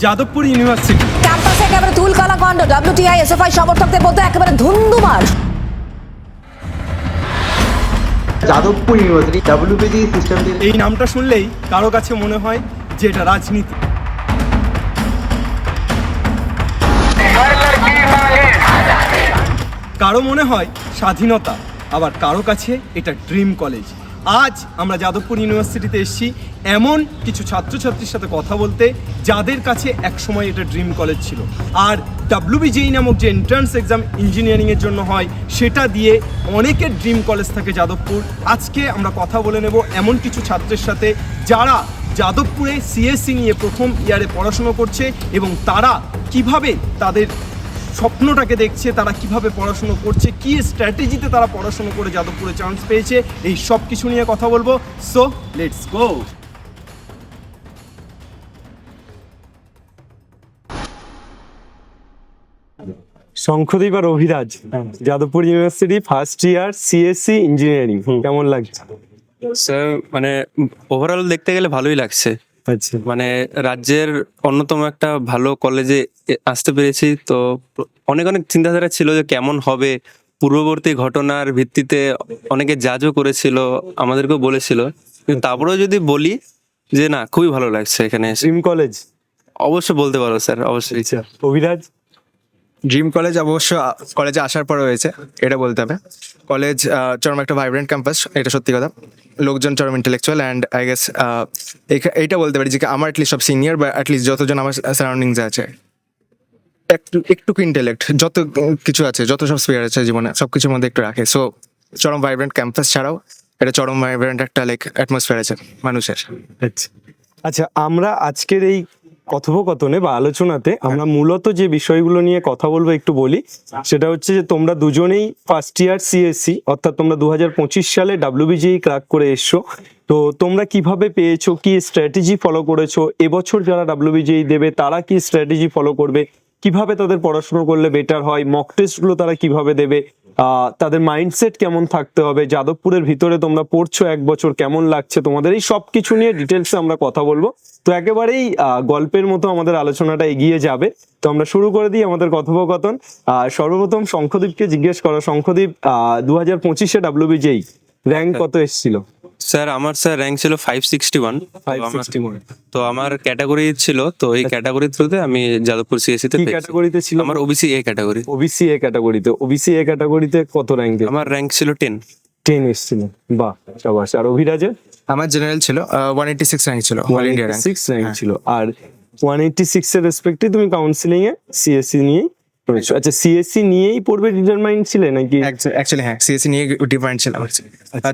Jadavpur university. ক্যাম্পাসে একেবারে তুলকালা কাণ্ড, WTI SFI সমর্থকদের মধ্যে একেবারে ধুন্ধুমার। যাদবপুর ইউনিভার্সিটি WPG সিস্টেম দিয়ে এই নামটা শুনলেই কারো কাছে মনে হয় যে এটা রাজনীতি, কারো মনে হয় স্বাধীনতা, আবার কারো কাছে এটা ড্রিম কলেজ। আজ আমরা যাদবপুর ইউনিভার্সিটিতে এসেছি এমন কিছু ছাত্রছাত্রীর সাথে কথা বলতে যাদের কাছে একসময় এটা ড্রিম কলেজ ছিল, আর WBJEE নামক যে এন্ট্রান্স এক্সাম ইঞ্জিনিয়ারিংয়ের জন্য হয় সেটা দিয়ে অনেকের ড্রিম কলেজ থাকে যাদবপুর। আজকে আমরা কথা বলে নেব এমন কিছু ছাত্রের সাথে যারা যাদবপুরে CSE নিয়ে প্রথম ইয়ারে পড়াশুনো করছে এবং তারা কিভাবে তাদের স্বপ্নটাকে দেখছে, তারা কিভাবে পড়াশুনো করছে, কি স্ট্র্যাটেজিতে তারা পড়াশুনো করে যাদবপুরে চান্স পেয়েছে, এই সব কিছু নিয়ে কথা বলবো। So let's go. শঙ্খদীপ আর Abhiraj, Jadavpur university first year CSE engineering, কেমন লাগছে? স্যার মানে ওভারঅল দেখতে গেলে ভালোই লাগছে। আচ্ছা, মানে রাজ্যের অন্যতম একটা ভালো কলেজে আসতে পেরেছি, তো অনেক অনেক চিন্তাধারা ছিল যে কেমন হবে। পূর্ববর্তী ঘটনার ভিত্তিতে অনেকে জাজও করেছিল, আমাদেরকেও বলেছিল, কিন্তু তারপরেও যদি বলি যে না, খুবই ভালো লাগছে এখানে এসে। ড্রিম কলেজ অবশ্যই বলতে পারো স্যার, অবশ্যই। আচ্ছা, অভিরাজ? ড্রিম কলেজ অবশ্য কলেজে আসার পর হয়েছে, এটা বলতে হবে। কলেজ চরম একটা ভাইব্রেন্ট ক্যাম্পাস, এটা সত্যি কথা। লোকজন চরম ইন্টেলেকচুয়াল অ্যান্ড আই গেস এইটা বলতে পারি যে আমার অ্যাটলিস্ট সব সিনিয়র বা অ্যাটলিস্ট যতজন আমার সারাউন্ডিংসে আছে একটু ইন্টেলেক্ট, যত কিছু আছে, যত সব স্পেয়ার আছে জীবনে, সব কিছুর মধ্যে একটু রাখে। সো চরম ভাইব্রেন্ট ক্যাম্পাস ছাড়াও এটা চরম ভাইব্রেন্ট একটা লাইক অ্যাটমসফিয়ার আছে মানুষের। আচ্ছা আচ্ছা, আমরা আজকের এই কথোপকথনে বা আলোচনাতে আমরা মূলত যে বিষয়গুলো নিয়ে কথা বলবো একটু বলি। সেটা হচ্ছে যে তোমরা দুজনেই ফার্স্ট ইয়ার CSE, অর্থাৎ তোমরা 2025 সালে WBJEE ক্র্যাক করে এসছো। তো তোমরা কিভাবে পেয়েছো, কি স্ট্র্যাটেজি ফলো করেছো, এবছর যারা WBJEE দেবে তারা কি স্ট্র্যাটেজি ফলো করবে, কিভাবে তাদের পড়াশোনা করলে বেটার হয়, মক টেস্টগুলো তারা কিভাবে দেবে, তাদের মাইন্ডসেট কেমন থাকতে হবে, যাদবপুরের ভিতরে তোমরা পড়ছো 1 বছর, কেমন লাগছে তোমাদের, এই সব কিছু নিয়ে ডিটেলসে আমরা কথা বলবো। তো একেবারেই গল্পের মতো আমাদের আলোচনাটা এগিয়ে যাবে। তো আমরা শুরু করে দিই আমাদের কথোপকথন। সর্বপ্রথম শঙ্খদীপকে জিজ্ঞেস করো। শঙ্খদীপ, 2025-এ WBJEE র্যাঙ্ক কত এসেছিল? স্যার আমার র্যাঙ্ক ছিল 561। 561। তো আমার ক্যাটাগরি ছিল, তো এই ক্যাটাগরি থ্রুতে আমি যাদবপুর CSE তে কি পেয়েছি। ক্যাটাগরিতে ছিল? আমার OBC A category. OBC A ক্যাটাগরিতে। OBC A ক্যাটাগরিতে কত র্যাঙ্ক? আমার র্যাঙ্ক ছিল 10। 10 এসেছিল, বাহ শাবাশ। আর অভিরাজের? আমার জেনারেল ছিল 186 র্যাঙ্ক ছিল, অল ইন্ডিয়া র্যাঙ্ক। 186 র্যাঙ্ক ছিল। আর 186 এর রেসপেক্টে তুমি কাউন্সিলিং এ CSE নিয়েই পড়েছো। আচ্ছা, CSE নিয়েই পড়বে ডিটারমাইন্ড ছিলে নাকি? অ্যাকচুয়ালি হ্যাঁ, CSE নিয়ে ডিফারেন্ট ছিলাম।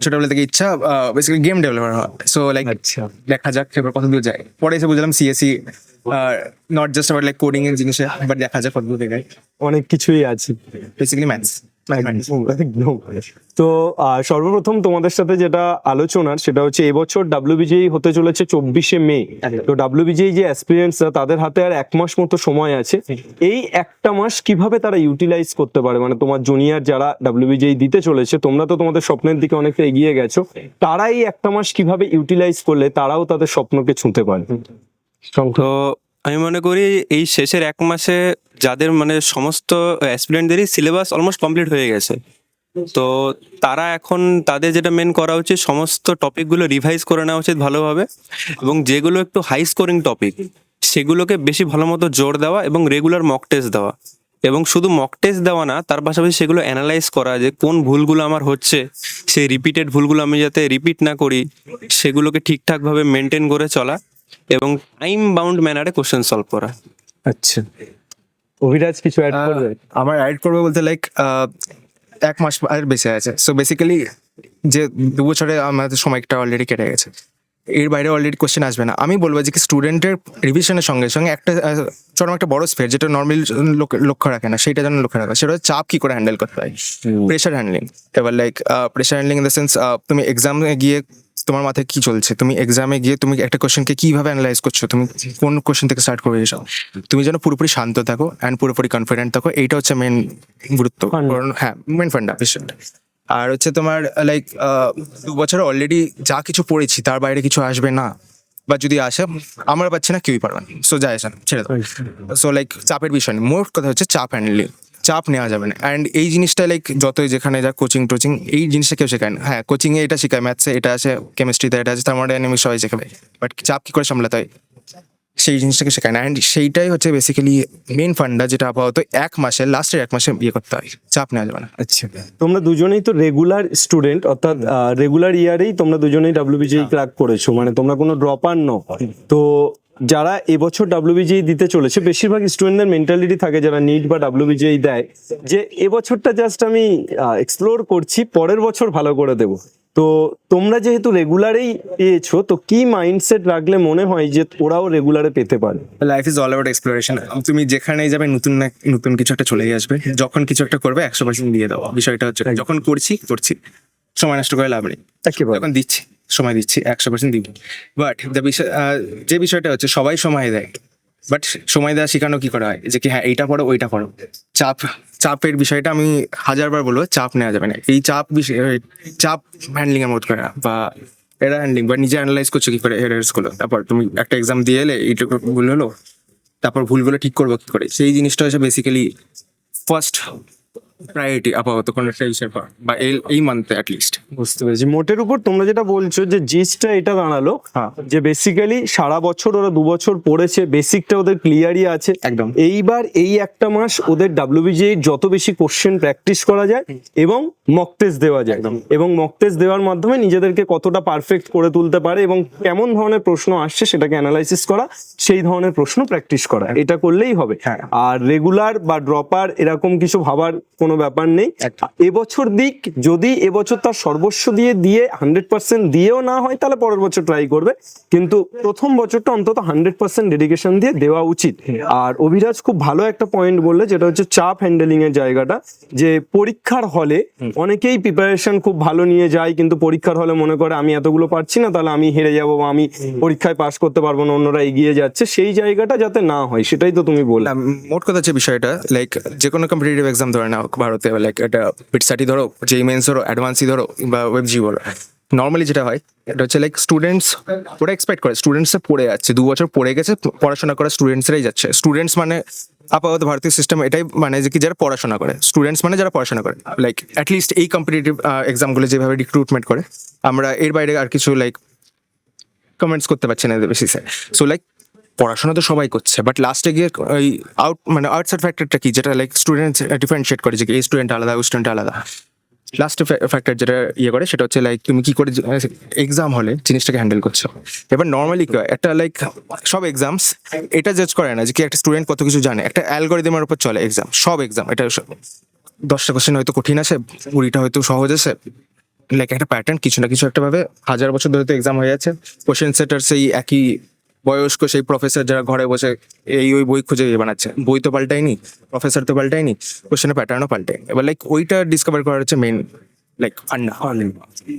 ছোটবেলা থেকে ইচ্ছা বেসিক্যালি গেম ডেভেলপার হওয়া। সো লাইক আচ্ছা, দেখা যাক এবার কত দূর যায়। পরে এসে বুঝলাম CSE not just about like coding এর জিনিস, বাট দেখা যাক কত দূর যায়। অনেক কিছুই আছে, বেসিক্যালি ম্যাথস। একদম। তো সর্বপ্রথম তোমাদের সাথে যেটা আলোচনার সেটা হচ্ছে এবছর WBJEE হতে চলেছে 24শে মে। তো WBJEE যে অ্যাসপিরিয়েন্টসরা, তাদের হাতে আর 1 মাস মতো সময় আছে। এই একটা মাস কিভাবে তারা ইউটিলাইজ করতে পারে, মানে তোমার জুনিয়র যারা WBJEE দিতে চলেছে, তোমরা তো তোমাদের স্বপ্নের দিকে অনেকটা এগিয়ে গেছো, তারা এই একটা মাস কিভাবে ইউটিলাইজ করলে তারাও তাদের স্বপ্নকে ছুঁতে পারে? তো আমি মনে করি এই শেষের 1 মাসে যাদের মানে সমস্ত অ্যাসপিরেন্টদেরই সিলেবাস অলমোস্ট কমপ্লিট হয়ে গেছে, তো তারা এখন তাদের যেটা মেন করা উচিত, সমস্ত টপিকগুলো রিভাইজ করে নেওয়া উচিত ভালোভাবে, এবং যেগুলো একটু হাই স্কোরিং টপিক সেগুলোকে বেশি ভালো মতো জোর দেওয়া এবং রেগুলার মক টেস্ট দেওয়া। এবং শুধু মক টেস্ট দেওয়া না, তার পাশাপাশি সেগুলো অ্যানালাইজ করা যে কোন ভুলগুলো আমার হচ্ছে, সেই রিপিটেড ভুলগুলো আমি যাতে রিপিট না করি, সেগুলোকে ঠিকঠাকভাবে মেনটেন করে চলা এবং টাইম বাউন্ড ম্যানারে কোশ্চেন সলভ করা। আচ্ছা, অভিরাজ কিছু অ্যাড করবে? আমার রাইড করবে বলতে লাইক 1 মাস আর বেঁচে আছে। সো বেসিক্যালি যে 2 বছরে আমাদের সময়টা অলরেডি কেটে গেছে, এর বাইরে অলরেডি কোশ্চেন আসবে না। আমি বলবো যে স্টুডেন্টের রিভিশনের সঙ্গে সঙ্গে একটা চরম একটা বড় স্পেয়ার যেটা নর্মাল লক্ষ্য রাখে না, সেটা যেন লক্ষ্য রাখে, সেটা হচ্ছে চাপ কি করে হ্যান্ডেল করতে হয়, প্রেশার হ্যান্ডলিং। এবার like pressure handling in the sense, তুমি এক্সামে গিয়ে তোমার মাথায় কি চলছে, তুমি এক্সামে গিয়ে তুমি একটা কোশ্চেনকে কিভাবে অ্যানালাইজ করছো, তুমি কোন কোশ্চেন থেকে স্টার্ট করবে, এসব তুমি যেন পুরোপুরি শান্ত থাকো অ্যান্ড পুরোপুরি কনফিডেন্ট থাকো, এইটা হচ্ছে মেন গুরুত্ব। হ্যাঁ, মেন ফান্ডা বিষয়টা। আর হচ্ছে তোমার লাইক 2 বছর অলরেডি যা কিছু পড়েছি তার বাইরে কিছু আসবে না, বা যদি আসে আমরা পাচ্ছি না, কেউই পারবে না, সো যায় আসে না, ছেড়ে দাও। সো লাইক চাপের বিষয় নেই, মোট কথা হচ্ছে চাপ হ্যান্ডেলিং, চাপ নেওয়া যাবে না। অ্যান্ড এই জিনিসটা লাইক যতই যেখানে যা কোচিং টোচিং এই জিনিসটা কেউ শেখায় না। হ্যাঁ, কোচিংয়ে এটা শেখায়, ম্যাথসে এটা আছে, কেমিস্ট্রিতে এটা আছে, থার্মোডাইনামিক্স সবাই শেখাবে, বাট চাপ কি করে সামলাতে হয় সেই জিনিসটাকে শেখায় না। অ্যান্ড সেইটাই হচ্ছে বেসিক্যালি মেন ফান্ডা, যেটা আপাতত লাস্টের এক মাসে ইয়ে করতে হয়, চাপ নেওয়া যাবে না। আচ্ছা, তোমরা দুজনেই তো রেগুলার স্টুডেন্ট, অর্থাৎ রেগুলার ইয়ারেই তোমরা দুজনেই ডাব্লিউবিজিই ক্র্যাক করেছো, মানে তোমরা কোনো ড্রপার নও। তো যারা এবছর ডাব্লিউবিজিই দিতে চলেছে, বেশিরভাগ স্টুডেন্টদের মেন্টালিটি থাকে যারা নিট বা ডাব্লিউবিজিই দেয়, যে এবছরটা জাস্ট আমি এক্সপ্লোর করছি, পরের বছর ভালো করে দেবো। তো তোমরা যেহেতু রেগুলারেই পেয়েছো, তো কি মাইন্ডসেট রাখলে মনে হয় যে ওরাও রেগুলারে পেতে পারে? Life is all about exploration. তুমি যেখানেই যাবে নতুন না নতুন কিছু একটা চলেই আসবে। যখন কিছু একটা করবে 100% দিয়ে দাও। বিষয়টা হচ্ছে যখন করছি সময় নষ্ট করে লাভ নেই। একেবারে। যখন দিচ্ছি সময় দিচ্ছি 100% দিব। বাট যে বিষয়টা হচ্ছে সবাই সময় দেয়, বাট সময় দেওয়া শেখানো কি করা হয় যে কি হ্যাঁ এইটা করো ওইটা করো। চাপের বিষয়টা আমি হাজারবার বলবো, চাপ নেওয়া যাবে না। এই চাপ হ্যান্ডলিং এর মতো করে না, বা এরা হ্যান্ডলিং বা নিজে অ্যানালাইজ করছো কি করে এরার্স গুলো। তারপর তুমি একটা এক্সাম দিয়ে এলে এইটুকু ভুল হলো, তারপর ভুলগুলো ঠিক করবো কি করে, সেই জিনিসটা হচ্ছে বেসিক্যালি ফার্স্ট প্রায়োরিটি আপাতত কোনো একটা বিষয়ের পর, বা এই মান্থে অ্যাটলিস্ট। বুঝতে পেরেছি। মোটের উপর তোমরা যেটা বলছো যে জিসটা এটা দাঁড়ালো হ্যাঁ। যে বেসিক্যালি সারা বছর ওরা 2 বছর পড়েছে, বেসিকটা ওদের ক্লিয়ারই আছে একদম। এইবার এই একটা মাস ওদের ডাব্লিউবিজিএ যত বেশি কোশ্চেন প্র্যাকটিস করা যায় এবং মক টেস্ট দেওয়া যায়, এবং মক টেস্ট দেওয়ার মাধ্যমে নিজেদেরকে কতটা পারফেক্ট করে তুলতে পারে এবং কেমন ধরনের প্রশ্ন আসছে সেটাকে অ্যানালাইসিস করা, সেই ধরনের প্রশ্ন প্র্যাকটিস করা, এটা করলেই হবে। হ্যাঁ। আর রেগুলার বা ড্রপার এরকম কিছু ভাবার কোনো ব্যাপার নেই। এবছর দিক, যদি এবছর তার সর্বস্ব দিয়ে 100% দিয়েও না হয়, তাহলে পরের বছর ট্রাই করবে, কিন্তু প্রথম বছরটা অন্তত 100% ডেডিকেশন দিয়ে দেওয়া উচিত। আর অভিরাজ খুব ভালো একটা পয়েন্ট বললে, যেটা হচ্ছে চাপ হ্যান্ডেলিং এর জায়গাটা, যে পরীক্ষার হলে অনেকেই প্রিপারেশন খুব ভালো নিয়ে যায়, কিন্তু পরীক্ষার হলে মনে করে আমি এতগুলো পারছি না, তাহলে আমি হেরে যাবো বা আমি পরীক্ষায় পাস করতে পারবো না, অন্যরা এগিয়ে যাচ্ছে, সেই জায়গাটা যাতে না হয় সেটাই তো তুমি বললে। মোট কথা হচ্ছে বিষয়টা লাইক যে কোনো কম্পিটিটিভ এক্সাম ধরে নাও ভারতে, লাইক এটা বিটসাটি ধরো, জেই মেন্স ধরো, অ্যাডভান্সি ধরো, বা ওয়েবজি বলো, নর্মালি যেটা হয় এটা হচ্ছে লাইক স্টুডেন্টস ওরা এক্সপেক্ট করে স্টুডেন্টস পড়ে যাচ্ছে, 2 বছর পড়ে গেছে, পড়াশোনা করা স্টুডেন্টসরাই যাচ্ছে। স্টুডেন্টস মানে আপাতত ভারতীয় সিস্টেম এটাই মানে যে কি যারা পড়াশোনা করে, স্টুডেন্টস মানে যারা পড়াশোনা করে, লাইক অ্যাটলিস্ট এই কম্পিটিটিভ এক্সামগুলো যেভাবে রিক্রুটমেন্ট করে, আমরা এর বাইরে আর কিছু লাইক কমেন্টস করতে পারছি না এদের বেসিসে। সো লাইক পড়াশোনা তো সবাই করছে, বাট লাস্টে গিয়ে ওই আউটসাইড ফ্যাক্টরটা কি, যেটা লাইক স্টুডেন্টস ডিফারেন্সিয়েট করে যে এই স্টুডেন্ট আলাদা ওই স্টুডেন্ট আলাদা। লাস্ট ফ্যাক্টর যেটা ইয়ে করে সেটা হচ্ছে লাইক তুমি কি করে এক্সাম হলে জিনিসটাকে হ্যান্ডেল করছো। এবার নর্মালি কি হয়, একটা লাইক সব এক্সামস এটা জাজ করে না যে কি একটা স্টুডেন্ট কত কিছু জানে, একটা অ্যালগরিদমের উপর চলে এক্সাম, সব এক্সাম। এটা 10টা কোশ্চেন হয়তো কঠিন আছে, 20টা হয়তো সহজ আছে, লাইক একটা প্যাটার্ন কিছু না কিছু একটা ভাবে 1000 বছর ধরে তো এক্সাম হয়ে যাচ্ছে। কোশ্চেন সেটার সেই একই বয়স্ক সেই প্রফেসর যারা ঘরে বসে ওই বই খুঁজে বানাচ্ছে, বই তো পাল্টায়নি, প্রফেসর তো পাল্টায়নি, কোশ্চেনের প্যাটার্নও পাল্টায়নি। এবার লাইক ওইটা ডিসকভার করার হচ্ছে মেইন লাইক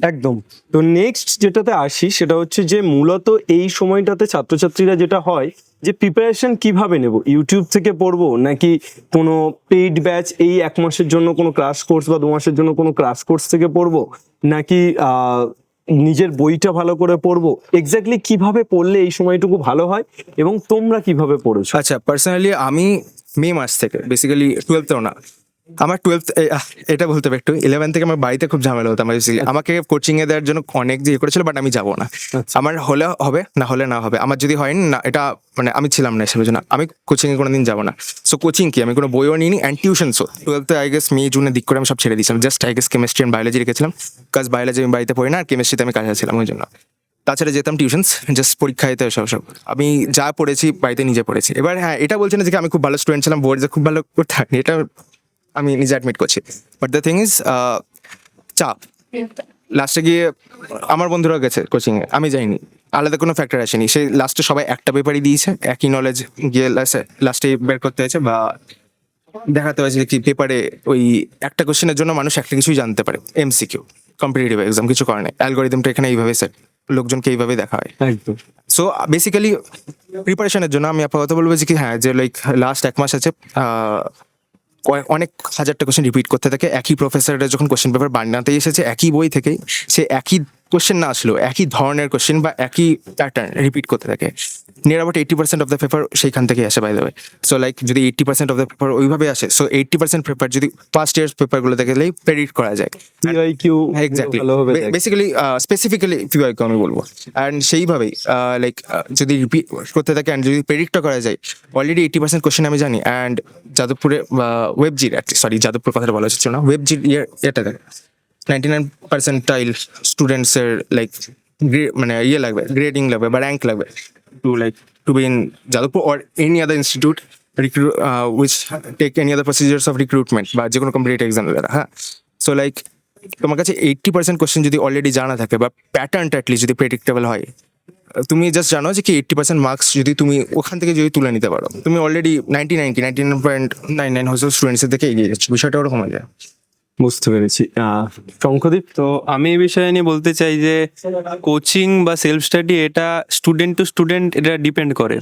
একদম। তো নেক্সট যেটাতে আসি সেটা হচ্ছে যে মূলত এই সময়টাতে ছাত্রছাত্রীরা যেটা হয় যে প্রিপারেশন কিভাবে নেব, ইউটিউব থেকে পড়বো নাকি কোনো পেইড ব্যাচ এই 1 মাসের জন্য কোনো ক্রাশ কোর্স বা 2 মাসের জন্য কোনো ক্রাশ কোর্স থেকে পড়বো, নাকি নিজের বইটা ভালো করে পড়বো, এক্স্যাক্টলি কিভাবে পড়লে এই সময়টুকু ভালো হয় এবং তোমরা কিভাবে পড়েছো? আচ্ছা, পার্সোনালি আমি মে মাস থেকে বেসিক্যালি 12তেও না, আমার 12th এটা বলতে হবে একটু 11 থেকে আমার বাড়িতে খুব ঝামেলা হতো। আমাকে কোচিং এ দেওয়ার জন্য অনেক যে করেছিল, বাট আমি যাবো না। আমার হলে হবে, না হলে না হবে। আমার যদি হয়নি না, এটা মানে আমি ছিলাম না সেটার জন্য আমি কোচিং এ কোনোদিন যাবো না। সো কোচিং কি, আমি কোনো বইও নিইনি, অ্যান্ড টিউশনসও 12th আই গেস মে জুনের দিক করে আমি সব ছেড়ে দিয়েছিলাম। Just I guess chemistry and biology রেখেছিলাম, বিকজ বায়োলজি আমি বাড়িতে পড়ি না, আর কেমিস্ট্রিতে আমি কাছে ছিলাম ওই জন্য। তাছাড়া যেতাম টিউশনস, জাস্ট পরীক্ষা দিতে সব আমি যা পড়েছি বাড়িতে নিজে পড়েছি। এবার হ্যাঁ, এটা বলছে না যে আমি খুব ভালো স্টুডেন্ট ছিলাম, বোর্ডে খুব ভালো করতে হয়নি, এটা আমি নিজে অ্যাডমিট করছি। বাট দ্য থিং ইজ চাপ। লাস্টে গিয়ে আমার বন্ধুরা গেছে কোচিংয়ে, আমি যাইনি, আলাদা কোনো ফ্যাক্টর আসেনি। সেই লাস্টে সবাই একটা পেপারই দিয়েছে, একই নলেজ গিয়ে লাস্টে বের করতে হয়েছে বা দেখাতে হয়েছে কি পেপারে ওই একটা কোশ্চেনের জন্য মানুষ একটা কিছুই জানতে পারে। এমসিকিউ কম্পিটিটিভ এক্সাম কিছু করে নাই, অ্যালগরিদমটা এখানে এইভাবে সেট, লোকজনকে এইভাবে দেখা হয়। একদম। সো বেসিক্যালি প্রিপারেশনের জন্য আমি আপাতত বলবো যে কি হ্যাঁ, যে লাইক লাস্ট 1 মাস আছে, অনেক হাজারটা কোশ্চেন রিপিট করতে থাকে। একই প্রফেসররা যখন কোশ্চেন পেপার বানাতে এসেছে একই বই থেকেই, সে একই কোশ্চেন না আসলেও একই ধরনের কোশ্চেন বা একই প্যাটার্ন রিপিট করতে থাকে, near about 80% of the paper সেইখান থেকে আসে by the way. So like যদি 80% অফ দ্য পেপার ওইভাবে আসে, সো 80% পেপার যদি ফার্স্ট ইয়ার্স পেপারগুলো দেখলেই প্রেডিক্ট করা যায়। পিআইকিউ এক্স্যাক্টলি, ভালোভাবে বেসিক্যালি স্পেসিফিক্যালি পিওয়াইকিউ আমি বলবো। অ্যান্ড সেইভাবেই লাইক যদি রিপিট করতে থাকে অ্যান্ড যদি প্রেডিক্টও করা যায়, অলরেডি 80% কোশ্চেন আমি জানি। অ্যান্ড যাদবপুরে ওয়েবজির সরি যাদবপুর কথাটা বলা হচ্ছে না, ওয়েবজির এটা দেখ 99% স্টুডেন্টসের লাইক মানে লাগবে, গ্রেডিং লাগবে বা র্যাঙ্ক লাগবে to be in Jadavpur or any other institute which take any other procedures of recruitment বা যে কোনো কম্পিটিটিভ এক্সাম দ্বারা। হ্যাঁ, সো লাইক তোমার কাছে 80% কোশ্চেন যদি অলরেডি জানা থাকে বা প্যাটার্নটা অ্যাটলিস্ট যদি প্রেডিক্টেবল হয়, তুমি জাস্ট জানো যে কি 80% মার্কস যদি তুমি ওখান থেকে যদি তুলে নিতে পারো, তুমি অলরেডি 99.99 হোস্টেল স্টুডেন্টসের থেকে এগিয়ে যাচ্ছ, বিষয়টা ওরকম হয়ে যায়। বুঝতে পেরেছি। শঙ্খদীপ, তো আমি এই বিষয়ে নিয়ে বলতে চাই যে কোচিং বা সেলফ স্টাডি এটা স্টুডেন্ট টু স্টুডেন্ট এটা ডিপেন্ড করে।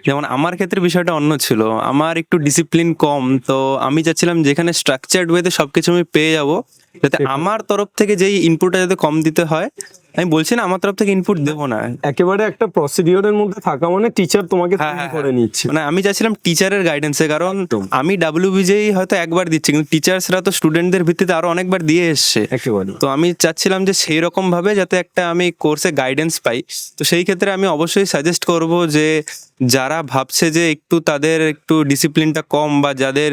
যেমন আমার ক্ষেত্রে বিষয়টা অন্য ছিল, আমার একটু ডিসিপ্লিন কম, তো আমি চাচ্ছিলাম যেখানে স্ট্রাকচার্ড ওয়েতে সবকিছু আমি পেয়ে যাবো, যাতে আমার তরফ থেকে যেই ইনপুটটা যাতে কম দিতে হয়। আমি বলছি না আমার তরফ থেকে ইনপুট দেবো না, একেবারে একটা প্রসিডিওরের মধ্যে থাকা মানে টিচার তোমাকে তৈরি করে নিচ্ছে। মানে আমি চাচ্ছিলাম টিচারের গাইডেন্সে, কারণ আমি ডাব্লিউবিজেই হয়তো একবার দিচ্ছি, কিন্তু টিচার্সরা তো স্টুডেন্টদের ভিত্তিতে আরো অনেকবার দিয়ে এসছে। একেবারে। তো আমি চাচ্ছিলাম যে সেই রকম ভাবে যাতে একটা আমি কোর্সে গাইডেন্স পাই। তো সেই ক্ষেত্রে আমি অবশ্যই সাজেস্ট করব যে যারা ভাবছে যে একটু তাদের একটু ডিসিপ্লিনটা কম বা যাদের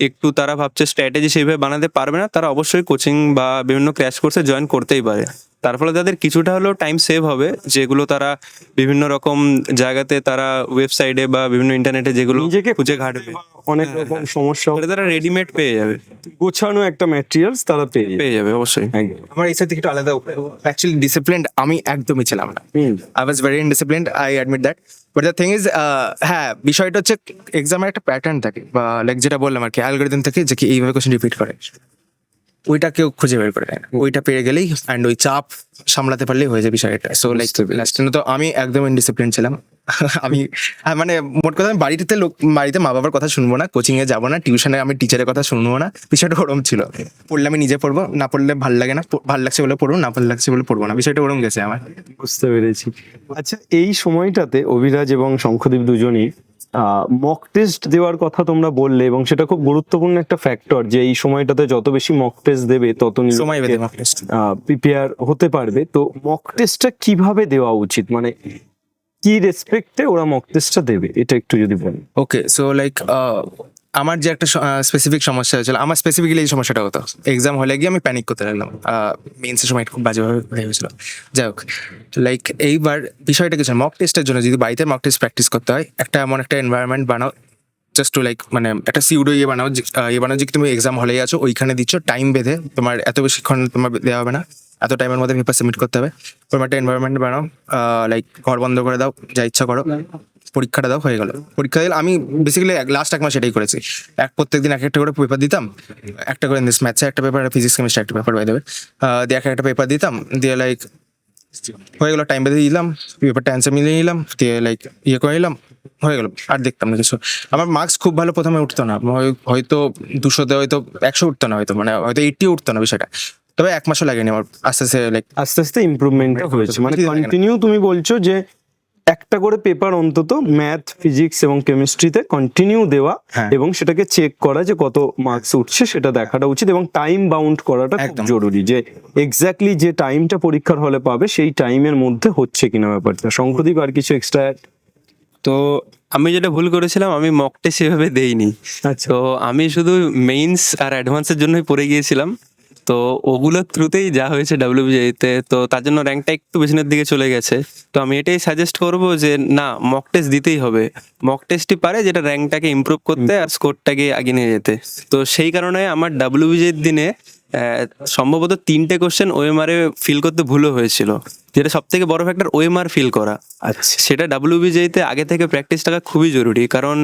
একটু তারা ভাবছে স্ট্র্যাটেজি সেইভাবে বানাতে পারবে না, তারা অবশ্যই কোচিং বা বিভিন্ন ক্র্যাশ কোর্সে জয়েন করতেই পারে। তার ফলে তাদের কিছুটা হলেও টাইম সেভ হবে, যেগুলো তারা বিভিন্ন রকম জায়গাতে তারা ওয়েবসাইটে বা বিভিন্ন ইন্টারনেটে যেগুলো নিজেকে খুঁজে ঘাটবে, অনেক রকম সমস্যা তাহলে তারা রেডিমেড পেয়ে যাবে, গোছানো একটা ম্যাটেরিয়ালস তারা পেয়ে যাবে অবশ্যই। একদম। আমার এই সাইড থেকে একটু আলাদা, অ্যাকচুয়ালি ডিসিপ্লিনড আমি একদমই ছিলাম না। I was very indisciplined, I admit that. But the thing is, হ্যাঁ বিষয়টা হচ্ছে এক্সামের একটা প্যাটার্ন থাকে বা লাইক যেটা বললাম আর কি, অ্যালগরিদম থাকে যে কি এইভাবে কোশ্চেন রিপিট করে, ওইটা কেউ খুঁজে বের করে দেয় না। ওইটা পেয়ে গেলেই অ্যান্ড ওই চাপ সামলাতে পারলেই হয়ে যায় বিষয়টা। সো লাইক লাস্ট তো আমি একদম ইনডিসিপ্লিন ছিলাম। আমি মানে মোট কথা আমি বাড়িতে মা বাবার কথা শুনবো না, কোচিং এ যাবো না, টিউশনে আমি টিচারের কথা শুনবো না, বিষয়টা ওরম ছিল। পড়লে আমি নিজে পড়বো, না পড়লে ভালো লাগে না, ভালো লাগছে বলে পড়বো, না ভালো লাগছে বলে পড়বো না, বিষয়টা ওরম গেছে আমার। বুঝতে পেরেছি। আচ্ছা, এই সময়টাতে অভিরাজ এবং শঙ্খদীপ দুজনই মক টেস্ট দেওয়ার কথা তোমরা বললে, এবং সেটা খুব গুরুত্বপূর্ণ একটা ফ্যাক্টর যে এই সময়টাতে যত বেশি মক টেস্ট দেবে তত সময় বেঁধে mock test। প্রিপেয়ার হতে পারবে। তো মক টেস্টটা কিভাবে দেওয়া উচিত, মানে কি রেসপেক্টে ওরা মক টেস্টটা দেবে, এটা একটু যদি বলেন। ওকে, সো লাইক আমার যে একটা স্পেসিফিক সমস্যা হয়েছিল, আমার স্পেসিফিক্যালি এই সমস্যাটা হতো, এক্সাম হলে গিয়ে আমি প্যানিক করতে লাগলাম। মেন্সের সময় খুব বাজেভাবে হয়ে গেছিলো। যাই হোক, লাইক এইবার বিষয়টা কিছু মক টেস্টের জন্য যদি বাড়িতে মক টেস্ট প্র্যাকটিস করতে হয়, একটা এমন একটা এনভায়রনমেন্ট বানাও জাস্ট টু লাইক মানে একটা সিউডো বানাও যে তুমি এক্সাম হলেই আছো, ওইখানে দিচ্ছ টাইম বেঁধে, তোমার এত বেশিক্ষণ তোমার দেওয়া হবে না, এত টাইমের মধ্যে পেপার সাবমিট করতে হবে। তোমার একটা এনভায়রনমেন্ট বানাও, লাইক ঘর বন্ধ করে দাও, যা ইচ্ছা করো, পরীক্ষাটা দাও, হয়ে গেল। পরীক্ষা দিলে আমি বেসিক্যালি লাস্ট এক মাস এটাই করেছি। প্রত্যেকদিন এক একটা করে পেপার দিতাম, একটা করে ম্যাথসে একটা পেপার, ফিজিক্স কেমিস্ট্রি একটা পেপার বাই দেবে, দিয়ে একটা পেপার দিতাম, দিয়ে লাইক হয়ে গেলো, টাইম বেঁধে দিলাম, পেপারটা অ্যান্সার মিলিয়ে নিলাম, দিয়ে লাইক করে নিলাম, হয়ে গেল। আর দেখতাম না কিছু। আমার মার্কস খুব ভালো প্রথমে উঠতো না, হয়তো 200-তে হয়তো 100 উঠতো না, হয়তো মানে হয়তো 80 উঠতো না বিষয়টা। তবে এক মাসও লাগেনি আমার, আস্তে আস্তে লাইক আস্তে আস্তে ইমপ্রুভমেন্ট হয়েছে, মানে কন্টিনিউ তুমি বলছো যে একটা করে পেপার অন্তত ম্যাথ, ফিজিক্স এবং কেমিস্ট্রিতে কন্টিনিউ দেওয়া, হ্যাঁ। এবং সেটাকে চেক করা যে কত মার্কস উঠছে সেটা দেখাটা উচিত, এবং টাইম বাউন্ড করাটা খুব একদম। জরুরি, যে এক্স্যাক্টলি যে টাইমটা পরীক্ষার হলে পাবে সেই টাইমের মধ্যে হচ্ছে কিনা ব্যাপারটা। শঙ্খদীপ, আর কিছু এক্সট্রা? তো আমি যেটা ভুল করেছিলাম, আমি মক টেস্ট সেভাবে দেইনি। আচ্ছা। তো আমি শুধু মেইনস আর অ্যাডভান্সের জন্যই পড়ে গিয়েছিলাম। তো ওগুলোর থ্রুতেই যা হয়েছে ডাব্লিউবিজিতে, তো তার জন্য র্যাঙ্কটা একটু পেছনের দিকে চলে গেছে। তো আমি এটাই সাজেস্ট করব যে না, মক টেস্ট দিতেই হবে। মক টেস্টই পারে যেটা র্যাঙ্কটাকে ইমপ্রুভ করতে আর স্কোরটাকে এগিয়ে নিয়ে যেতে। তো সেই কারণে আমার ডাব্লিউবিজির দিনে সম্ভবত 3টে কোশ্চেন ওএমআরে ফিল করতে ভুলও হয়েছিল, যেটা সব থেকে বড় ফ্যাক্টর ওএমআর ফিল করা। আচ্ছা। সেটা ডাব্লিউবিজিতে আগে থেকে প্র্যাকটিস থাকা খুবই জরুরি, কারণ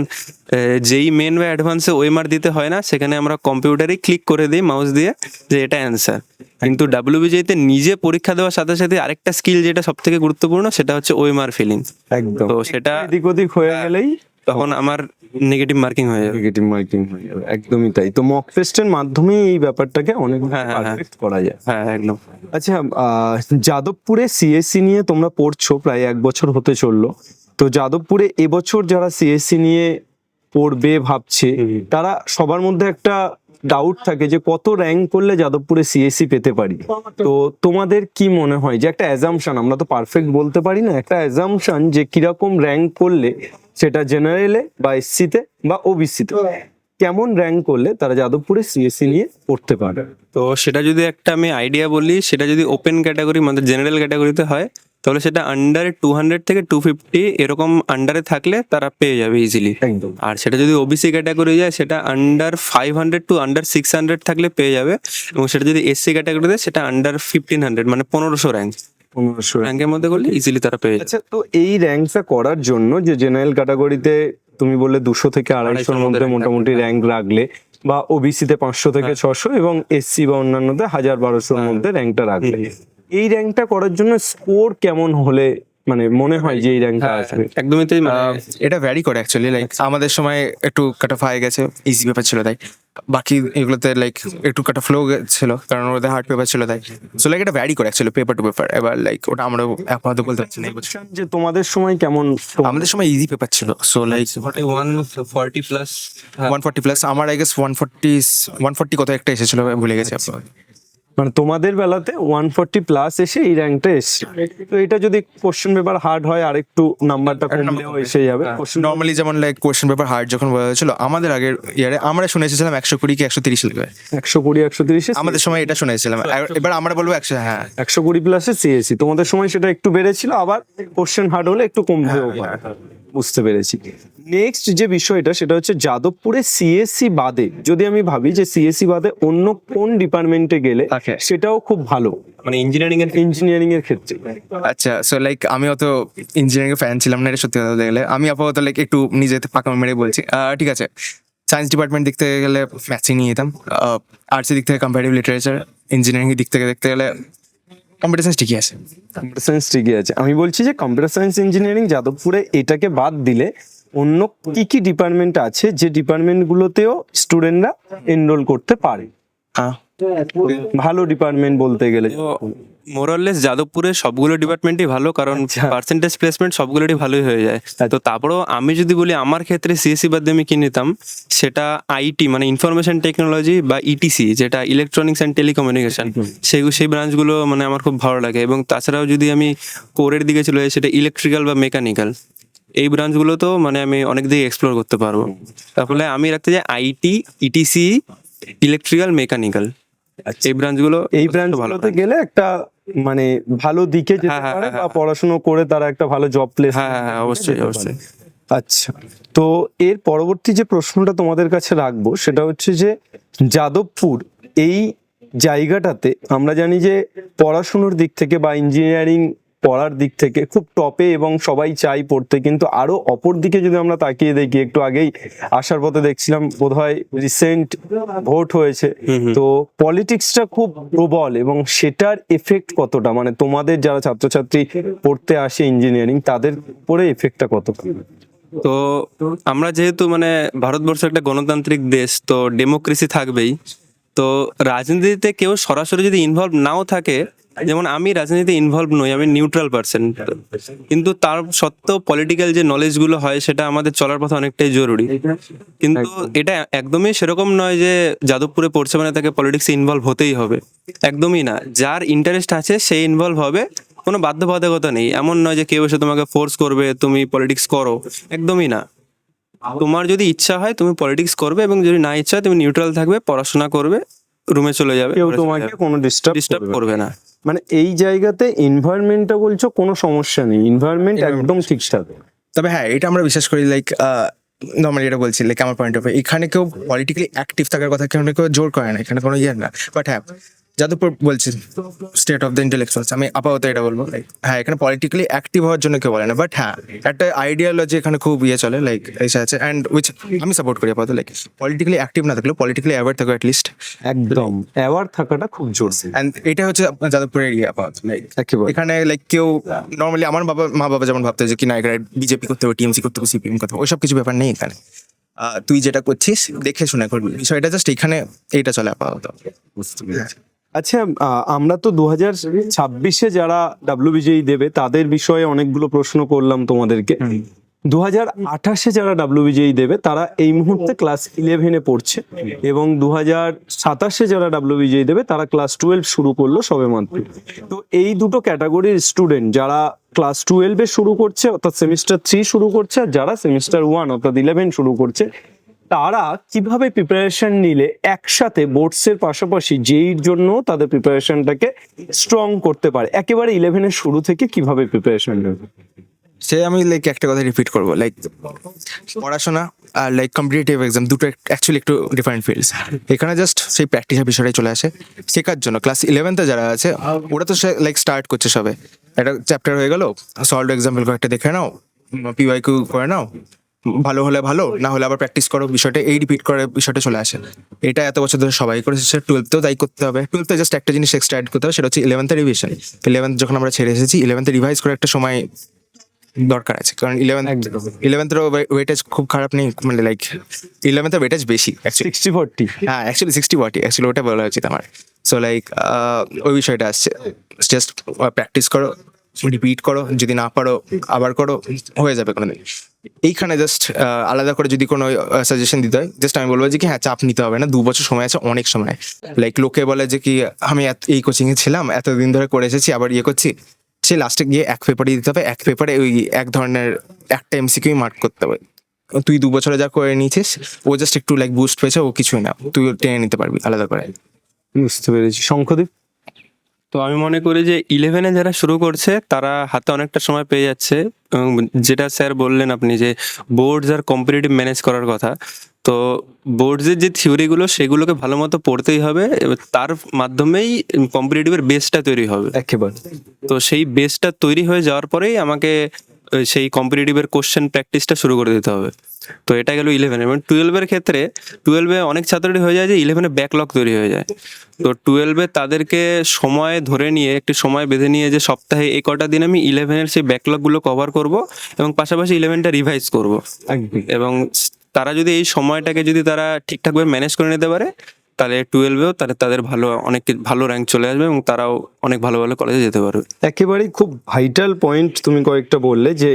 যেই মেন বা অ্যাডভান্সে ওএমআর দিতে হয় না, সেখানে আমরা কম্পিউটারে ক্লিক করে দিই মাউস দিয়ে যে এটা অ্যান্সার। কিন্তু ডাব্লিউবিজিতে নিজে পরীক্ষা দেওয়ার সাথে সাথে আরেকটা স্কিল যেটা সব থেকে গুরুত্বপূর্ণ, সেটা হচ্ছে ওএমআর ফিলিং। একদম। তো সেটা এদিক ওদিক হয়ে গেলেই তখন আমার নেগেটিভ মার্কিং হয়ে যাবে। নেগেটিভ মার্কিং হয়ে যাবে, একদমই তাই। তো মক টেস্টের মাধ্যমে এই ব্যাপারটাকে অনেক হ্যাঁ, হ্যাঁ, হ্যাঁ। পারফেক্ট করা যায়। হ্যাঁ, একদম। আচ্ছা, যাদবপুরে সিএসসি নিয়ে তোমরা পড়ছো, প্রায় 1 বছর হতে চললো। তো যাদবপুরে এবছর যারা সিএসসি নিয়ে পড়বে ভাবছে, তারা সবার মধ্যে একটা ডাউট থাকে যে কত র্যাঙ্ক করলে যাদবপুরে সিএসসি পেতে পারি। তো তোমাদের কি মনে হয় যে একটা অ্যাজাম্পশন, আমরা তো পারফেক্ট বলতে পারি না, একটা অ্যাজাম্পশন যে কিরকম র্যাঙ্ক করলে সেটা জেনারেলে বা এসসিতে বা ওবিসিতে কেমন র্যাঙ্ক করলে তারা যাদবপুরে সিএসসি নিয়ে পড়তে পারে? তো সেটা যদি একটা আমি আইডিয়া বলি, সেটা যদি ওপেন ক্যাটাগরি মানে জেনারেল ক্যাটাগরিতে হয়, তাহলে সেটা আন্ডার 200 থেকে 250 এরকম আন্ডারে থাকলে তারা পেয়ে যাবে ইজিলি। একদম। আর সেটা যদি ওবিসি ক্যাটাগরি যায়, সেটা আন্ডার 500 টু আন্ডার 600 থাকলে পেয়ে যাবে। এবং সেটা যদি এসসি ক্যাটাগরিতে, সেটা আন্ডার 1500 মানে 1500 র্যাঙ্ক 1500 র্যাঙ্কের মধ্যে করলে ইজিলি তারা পেয়ে যাবে। আচ্ছা, তো এই র্যাঙ্কটা করার জন্য যে জেনারেল ক্যাটাগরিতে তুমি বললে 200 থেকে 250 মধ্যে rank মোটামুটি র্যাঙ্ক রাখলে, বা ওবিসিতে 500 থেকে 600 এবং এসসি বা অন্যান্যতে 1000-1200 মধ্যে র্যাঙ্কটা রাখলে, এই র্যাঙ্কটা করার জন্য স্কোর কেমন হলে মানে মনে হয় যে এই র্যাঙ্কটা আসবে? একদমই তাই। এটা ভ্যারি করে অ্যাকচুয়ালি, লাইক আমাদের সময় একটু কাট অফ হয়ে গেছে, ইজি পেপার ছিল তাই। বাকি এগুলোতে লাইক একটু কাট অফ ফ্লো ছিল, কারণ ওদের হার্ড পেপার ছিল তাই। সো লাইক এটা ভ্যারি করে অ্যাকচুয়ালি পেপার টু পেপার। এবার লাইক ওটা আমরা আপাতত বলতে পারছি না এই বছর। যে তোমাদের সময় কেমন? আমাদের সময় ইজি পেপার ছিল, সো লাইক 140 প্লাস 140 প্লাস। আমার আই গেস 140 কত একটা এসেছিল, ভুলে গেছি। মানে তোমাদের বেলাতে 140 প্লাস এসে এই র্যাঙ্কটা এসছে। তো এটা যদি কোশ্চেন পেপার হার্ড হয় আর একটু নাম্বারটা কমলেও এসে যাবে। নর্মালি যেমন লাইক কোয়েশ্চেন পেপার হার্ড যখন বলা হয়েছিল আমাদের আগের ইয়ারে, আমরা শুনেছিলাম 120 কি 130 লিখবে। 120-130 আমাদের সময় এটা শুনেছিলাম। এবার আমরা বলবো 100। হ্যাঁ, 120 প্লাসে সিএসসি। তোমাদের সময় সেটা একটু বেড়েছিল, আবার কোশ্চেন হার্ড হলে একটু কমতেও পারে। বুঝতে পেরেছি। নেক্সট যে বিষয়টা সেটা হচ্ছে যাদবপুরে সিএসসি বাদে যদি আমি ভাবি যে সিএসসি বাদে অন্য কোন ডিপার্টমেন্টে গেলে Okay. সেটাও খুব ভালো, মানে ইঞ্জিনিয়ারিং এর ক্ষেত্রে। আচ্ছা। সো লাইক আমি অত ইঞ্জিনিয়ারিং ফ্যান ছিলাম না, এটা সত্যি কথা বলতে গেলে। আমি আপাতত লাইক একটু নিজেতে পাকা মেরে বলছি। ঠিক আছে, সায়েন্স ডিপার্টমেন্ট দিক থেকে গেলে ম্যাথসই নিয়ে যেতাম। আর্টসের দিক থেকে কম্পারেটিভ লিটারেচার, ইঞ্জিনিয়ারিং দিক থেকে দেখতে গেলে কম্পিউটার সায়েন্স ঠিকই আছে। কম্পিউটার সায়েন্স ঠিকই আছে। আমি বলছি যে কম্পিউটার সায়েন্স ইঞ্জিনিয়ারিং যাদবপুরে এটাকে বাদ দিলে অন্য কি কি ডিপার্টমেন্ট আছে যে ডিপার্টমেন্টগুলোতেও স্টুডেন্টরা এনরোল করতে পারে? হ্যাঁ, ভালো ডিপার্টমেন্ট বলতে গেলে মোরাললেস যাদবপুরে সবগুলো ডিপার্টমেন্টই ভালো, কারণ পার্সেন্টেজ প্লেসমেন্ট সবগুলোরই ভালোই হয়ে যায়। তো তারপরেও আমি যদি বলি আমার ক্ষেত্রে সিএসসি বাদ দিয়ে আমি কি নিতাম, সেটা আইটি মানে ইনফরমেশন টেকনোলজি বা ইটিসি, যেটা ইলেকট্রনিক্স অ্যান্ড টেলিকমিউনিকেশন, সেই ব্রাঞ্চগুলো মানে আমার খুব ভালো লাগে। এবং তাছাড়াও যদি আমি কোরের দিকে চলে যাই, সেটা ইলেকট্রিক্যাল বা মেকানিক্যাল, এই ব্রাঞ্চগুলো তো মানে আমি অনেক দিকে এক্সপ্লোর করতে পারবো। তারপরে আমি রাখতে যাই আইটি, ইটিসি, ইলেকট্রিক্যাল, মেকানিক্যাল, এই ব্রাঞ্চগুলো ব্রাঞ্চগুলোতে গেলে একটা মানে ভালো দিকে যেতে হ্যাঁ, পারে, হ্যাঁ, বা পড়াশোনা করে তারা একটা ভালো জব প্লেস। হ্যাঁ, হ্যাঁ, অবশ্যই, অবশ্যই। আচ্ছা, তো এর পরবর্তী যে প্রশ্নটা তোমাদের কাছে রাখবো সেটা হচ্ছে যে যাদবপুর এই জায়গাটাতে আমরা জানি যে পড়াশুনোর দিক থেকে বা ইঞ্জিনিয়ারিং পড়ার দিক থেকে খুব টপে এবং সবাই চাই পড়তে, কিন্তু আরো অপর দিকে যদি আমরা তাকিয়ে দেখি, একটু আগেই আসার পথে দেখছিলাম বোধহয় রিসেন্ট ভোট হয়েছে, তো পলিটিক্সটা খুব প্রবল, এবং সেটার এফেক্ট কতটা মানে তোমাদের যারা ছাত্রছাত্রী পড়তে আসে ইঞ্জিনিয়ারিং তাদের উপরে এফেক্টটা কতটা? তো আমরা যেহেতু মানে ভারতবর্ষ একটা গণতান্ত্রিক দেশ, তো ডেমোক্রেসি থাকবেই। তো রাজনীতিতে কেউ সরাসরি যদি ইনভলভ নাও থাকে, যেমন আমি রাজনীতিতে ইনভলভ নই, আমি নিউট্রাল পার্সন, কিন্তু তার সত্ত্বেও পলিটিক্যাল যে নলেজগুলো হয় সেটা আমাদের চলার পথে অনেকটাই জরুরি। কিন্তু এটা একদমই সেরকম নয় যে যাদবপুরে পড়ছে মানে তাকে পলিটিক্সে ইনভলভ হতেই হবে, একদমই না। যার ইন্টারেস্ট আছে সে ইনভলভ হবে, কোনো বাধ্যবাধকতা নেই। এমন নয় যে কেউ এসে তোমাকে ফোর্স করবে তুমি পলিটিক্স করো, একদমই না। তোমার যদি ইচ্ছা হয় তুমি পলিটিক্স করবে, এবং যদি না ইচ্ছা হয় তুমি নিউট্রাল থাকবে, পড়াশোনা করবে, রুমে চলে যাবে, কেউ তোমাকে কোনো ডিস্টার্ব করবে না। মানে এই জায়গাতে এনভায়রনমেন্টটা বলছো কোনো সমস্যা নেই, এনভায়রনমেন্ট একদম ঠিকঠাক। তবে হ্যাঁ, এটা আমরা বিশ্বাস করি। লাইক নর্মালি এটা বলছি, লাইক আমার পয়েন্ট অফ ভিউ, এখানে কেউ পলিটিক্যালি অ্যাক্টিভ থাকার কথা কেউ জোর করে না, এখানে কোনো ইয়ে না। বাট হ্যাঁ, যাদবপুর বলছি স্টেট অফ দ্য ইন্টেলেকচুয়ালস, আমি আপাতত এটা বলবো লাইক হ্যাঁ এখানে পলিটিক্যালি অ্যাক্টিভ হওয়ার জন্য কেউ বলে না, বাট হ্যাঁ একটা আইডিয়ালজি এখানে খুব চলে লাইক এসে আছে অ্যান্ড উইচ আমি সাপোর্ট করি আপাতত, লাইক পলিটিক্যালি অ্যাক্টিভ না থাকলেও পলিটিক্যালি অ্যাওয়ার থাকো অ্যাটলিস্ট, একদম অ্যাওয়ার থাকাটা খুব জরুরি। অ্যান্ড এটা হচ্ছে যাদবপুরের এরিয়া আপাতত লাইক একেবারে। এখানে লাইক কেউ নর্মালি আমার মা বাবা যেমন ভাবতে যে কি না এখানে বিজেপি করতে হবে, টিএমসি করতে হবে, সিপিএম করতে হবে, ওইসব কিছু ব্যাপার নেই এখানে। তুই যেটা করছিস দেখে শুনে করবি, বিষয়টা জাস্ট এখানে এইটা চলে আপাতত। আচ্ছা, আমরা তো 2026-এ যারা ডাব্লিউবিজেই দেবে তাদের বিষয়ে অনেকগুলো প্রশ্ন করলাম তোমাদেরকে। 2028-এ যারা ডাব্লিউবিজেই দেবে তারা এই মুহূর্তে ক্লাস 11-এ পড়ছে, এবং 2027-এ যারা ডাব্লিউবিজেই দেবে তারা ক্লাস 12 শুরু করলো সবেমাত্র। তো এই দুটো ক্যাটাগরির স্টুডেন্ট যারা ক্লাস 12-এ শুরু করছে অর্থাৎ সেমিস্টার 3 শুরু করছে, আর যারা সেমিস্টার 1 অর্থাৎ 11 শুরু করছে, তারা কিভাবে প্রিপারেশন নিলে একসাথে বোর্ডসের পাশাপাশি জেইর জন্য তাদের প্রিপারেশনটাকে স্ট্রং করতে পারে, একেবারে 11-এর শুরু থেকে কিভাবে প্রিপারেশন নেবে? সে আমি লাইক একটা কথা রিপিট করবো, লাইক পড়াশোনা আর লাইক কম্পিটিটিভ এক্সাম দুটো অ্যাকচুয়ালি একটু ডিফারেন্ট ফিল্ডস। এখানে জাস্ট সেই প্র্যাকটিসের বিষয়টাই চলে আসে শেখার জন্য। ক্লাস 11-তে যারা আছে ওরা তো লাইক স্টার্ট করছে সবে, একটা চ্যাপ্টার হয়ে গেল, সলভ এক্সাম্পল কয়েকটা দেখে নাও, পিওয়াইকিউ করে নাও, ভালো হলে ভালো, না হলে আবার প্র্যাকটিস করো, বিষয়টা এই রিপিট করে বিষয়টা চলে আসে। এটা এত বছর ধরে সবাই করেছে, 12তেও তাই করতে হবে। 12তে জাস্ট একটা জিনিস এক্সট্রা অ্যাড করতে হবে, সেটা হচ্ছে 11th রিভিশন। 11th যখন আমরা ছেড়ে এসেছি 11th রিভাইজ করে একটা সময় দরকার আছে, কারণ 11th ওয়েটেজ খুব খারাপ নেই, মানে লাইক 11th ওয়েটেজ বেশি অ্যাকচুয়ালি 60-40। হ্যাঁ অ্যাকচুয়ালি 60-40 অ্যাকচুয়ালি ওটা বলা উচিত আমার। সো লাইক ওই বিষয়টা আসছে, জাস্ট প্র্যাকটিস করো, রিপিট করো, যদি না পারো আবার করো, হয়ে যাবে কোনোদিন। এইখানে জাস্ট আলাদা করে যদি কোনো সাজেশন দিতে হয়, জাস্ট আমি বলবো যে কি হ্যাঁ চাপ নিতে হবে না, 2 বছর সময় আছে, অনেক সময়। লাইক লোকে বলে যে কি আমি এই কোচিংয়ে ছিলাম, এতদিন ধরে করে এসেছি, আবার করছি, সে লাস্টে গিয়ে এক পেপারই দিতে হবে, এক পেপারে ওই এক ধরনের একটা এমসিকিউ মার্ক করতে হবে। তুই 2 বছরে যা করে নিয়েছিস, ও জাস্ট একটু লাইক বুস্ট পেয়েছে, ও কিছুই না, তুই টেনে নিতে পারবি আলাদা করে। বুঝতে পেরেছি। শঙ্খদীপ? তো আমি মনে করি যে 11-এ যারা শুরু করছে তারা হাতে অনেকটা সময় পেয়ে যাচ্ছে, এবং যেটা স্যার বললেন আপনি যে বোর্ডস আর কম্পিটিটিভ ম্যানেজ করার কথা, তো বোর্ডসের যে থিওরিগুলো সেগুলোকে ভালো মতো পড়তেই হবে, এবার তার মাধ্যমেই কম্পিটিটিভের বেসটা তৈরি হবে। একেবারে। তো সেই বেসটা তৈরি হয়ে যাওয়ার পরেই আমাকে সেই কম্পিটিটিভের কোশ্চেন প্র্যাকটিসটা শুরু করে দিতে হবে। তো এটা গেল 11। এবং 12-এর ক্ষেত্রে 12-এ অনেক ছাত্রই হয়ে যায় যে 11-এ ব্যাকলগ তৈরি হয়ে যায়। তো 12-এ তাদেরকে সময় ধরে নিয়ে, একটু সময় বেঁধে নিয়ে, যে সপ্তাহে এই কটা দিন আমি 11-এর সেই ব্যাকলগগুলো কভার করব, এবং পাশাপাশি 11টা রিভাইজ করব। একদম। এবং তারা যদি এই সময়টাকে যদি তারা ঠিকঠাকভাবে ম্যানেজ করে নিতে পারে, তাহলে 12-এও তাদের অনেক ভালো র্যাঙ্ক চলে আসবে, এবং তারাও অনেক ভালো ভালো কলেজে যেতে পারবে। একেবারেই খুব ভাইটাল পয়েন্ট তুমি কয়েকটা বললে, যে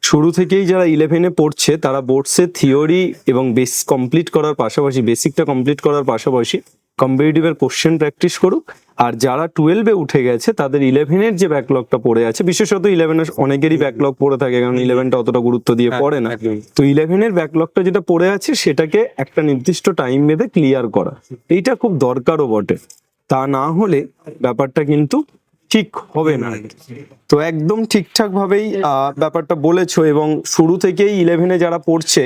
শুরু থেকেই যারা 11-এ পড়ছে তারা বোর্ডসের থিওরি এবং বেস কমপ্লিট করার পাশাপাশি, বেসিকটা কমপ্লিট করার পাশাপাশি কম্পিটিটিভের কোশ্চেন প্র্যাকটিস করুক। আর যারা 12-এ উঠে গেছে তাদের 11-এর যে ব্যাকলগটা পড়ে আছে, বিশেষত 11-এর অনেকেরই ব্যাকলগ পড়ে থাকে, কারণ 11টা অতটা গুরুত্ব দিয়ে পড়ে না। তো 11-এর ব্যাকলগটা যেটা পড়ে আছে সেটাকে একটা নির্দিষ্ট টাইম বেঁধে ক্লিয়ার করা, এইটা খুব দরকারও বটে। তা না হলে ব্যাপারটা কিন্তু ঠিক হবে না। তো একদম ঠিকঠাক ভাবেই ব্যাপারটা বলেছো। এবং শুরু থেকেই 11-এ যারা পড়ছে,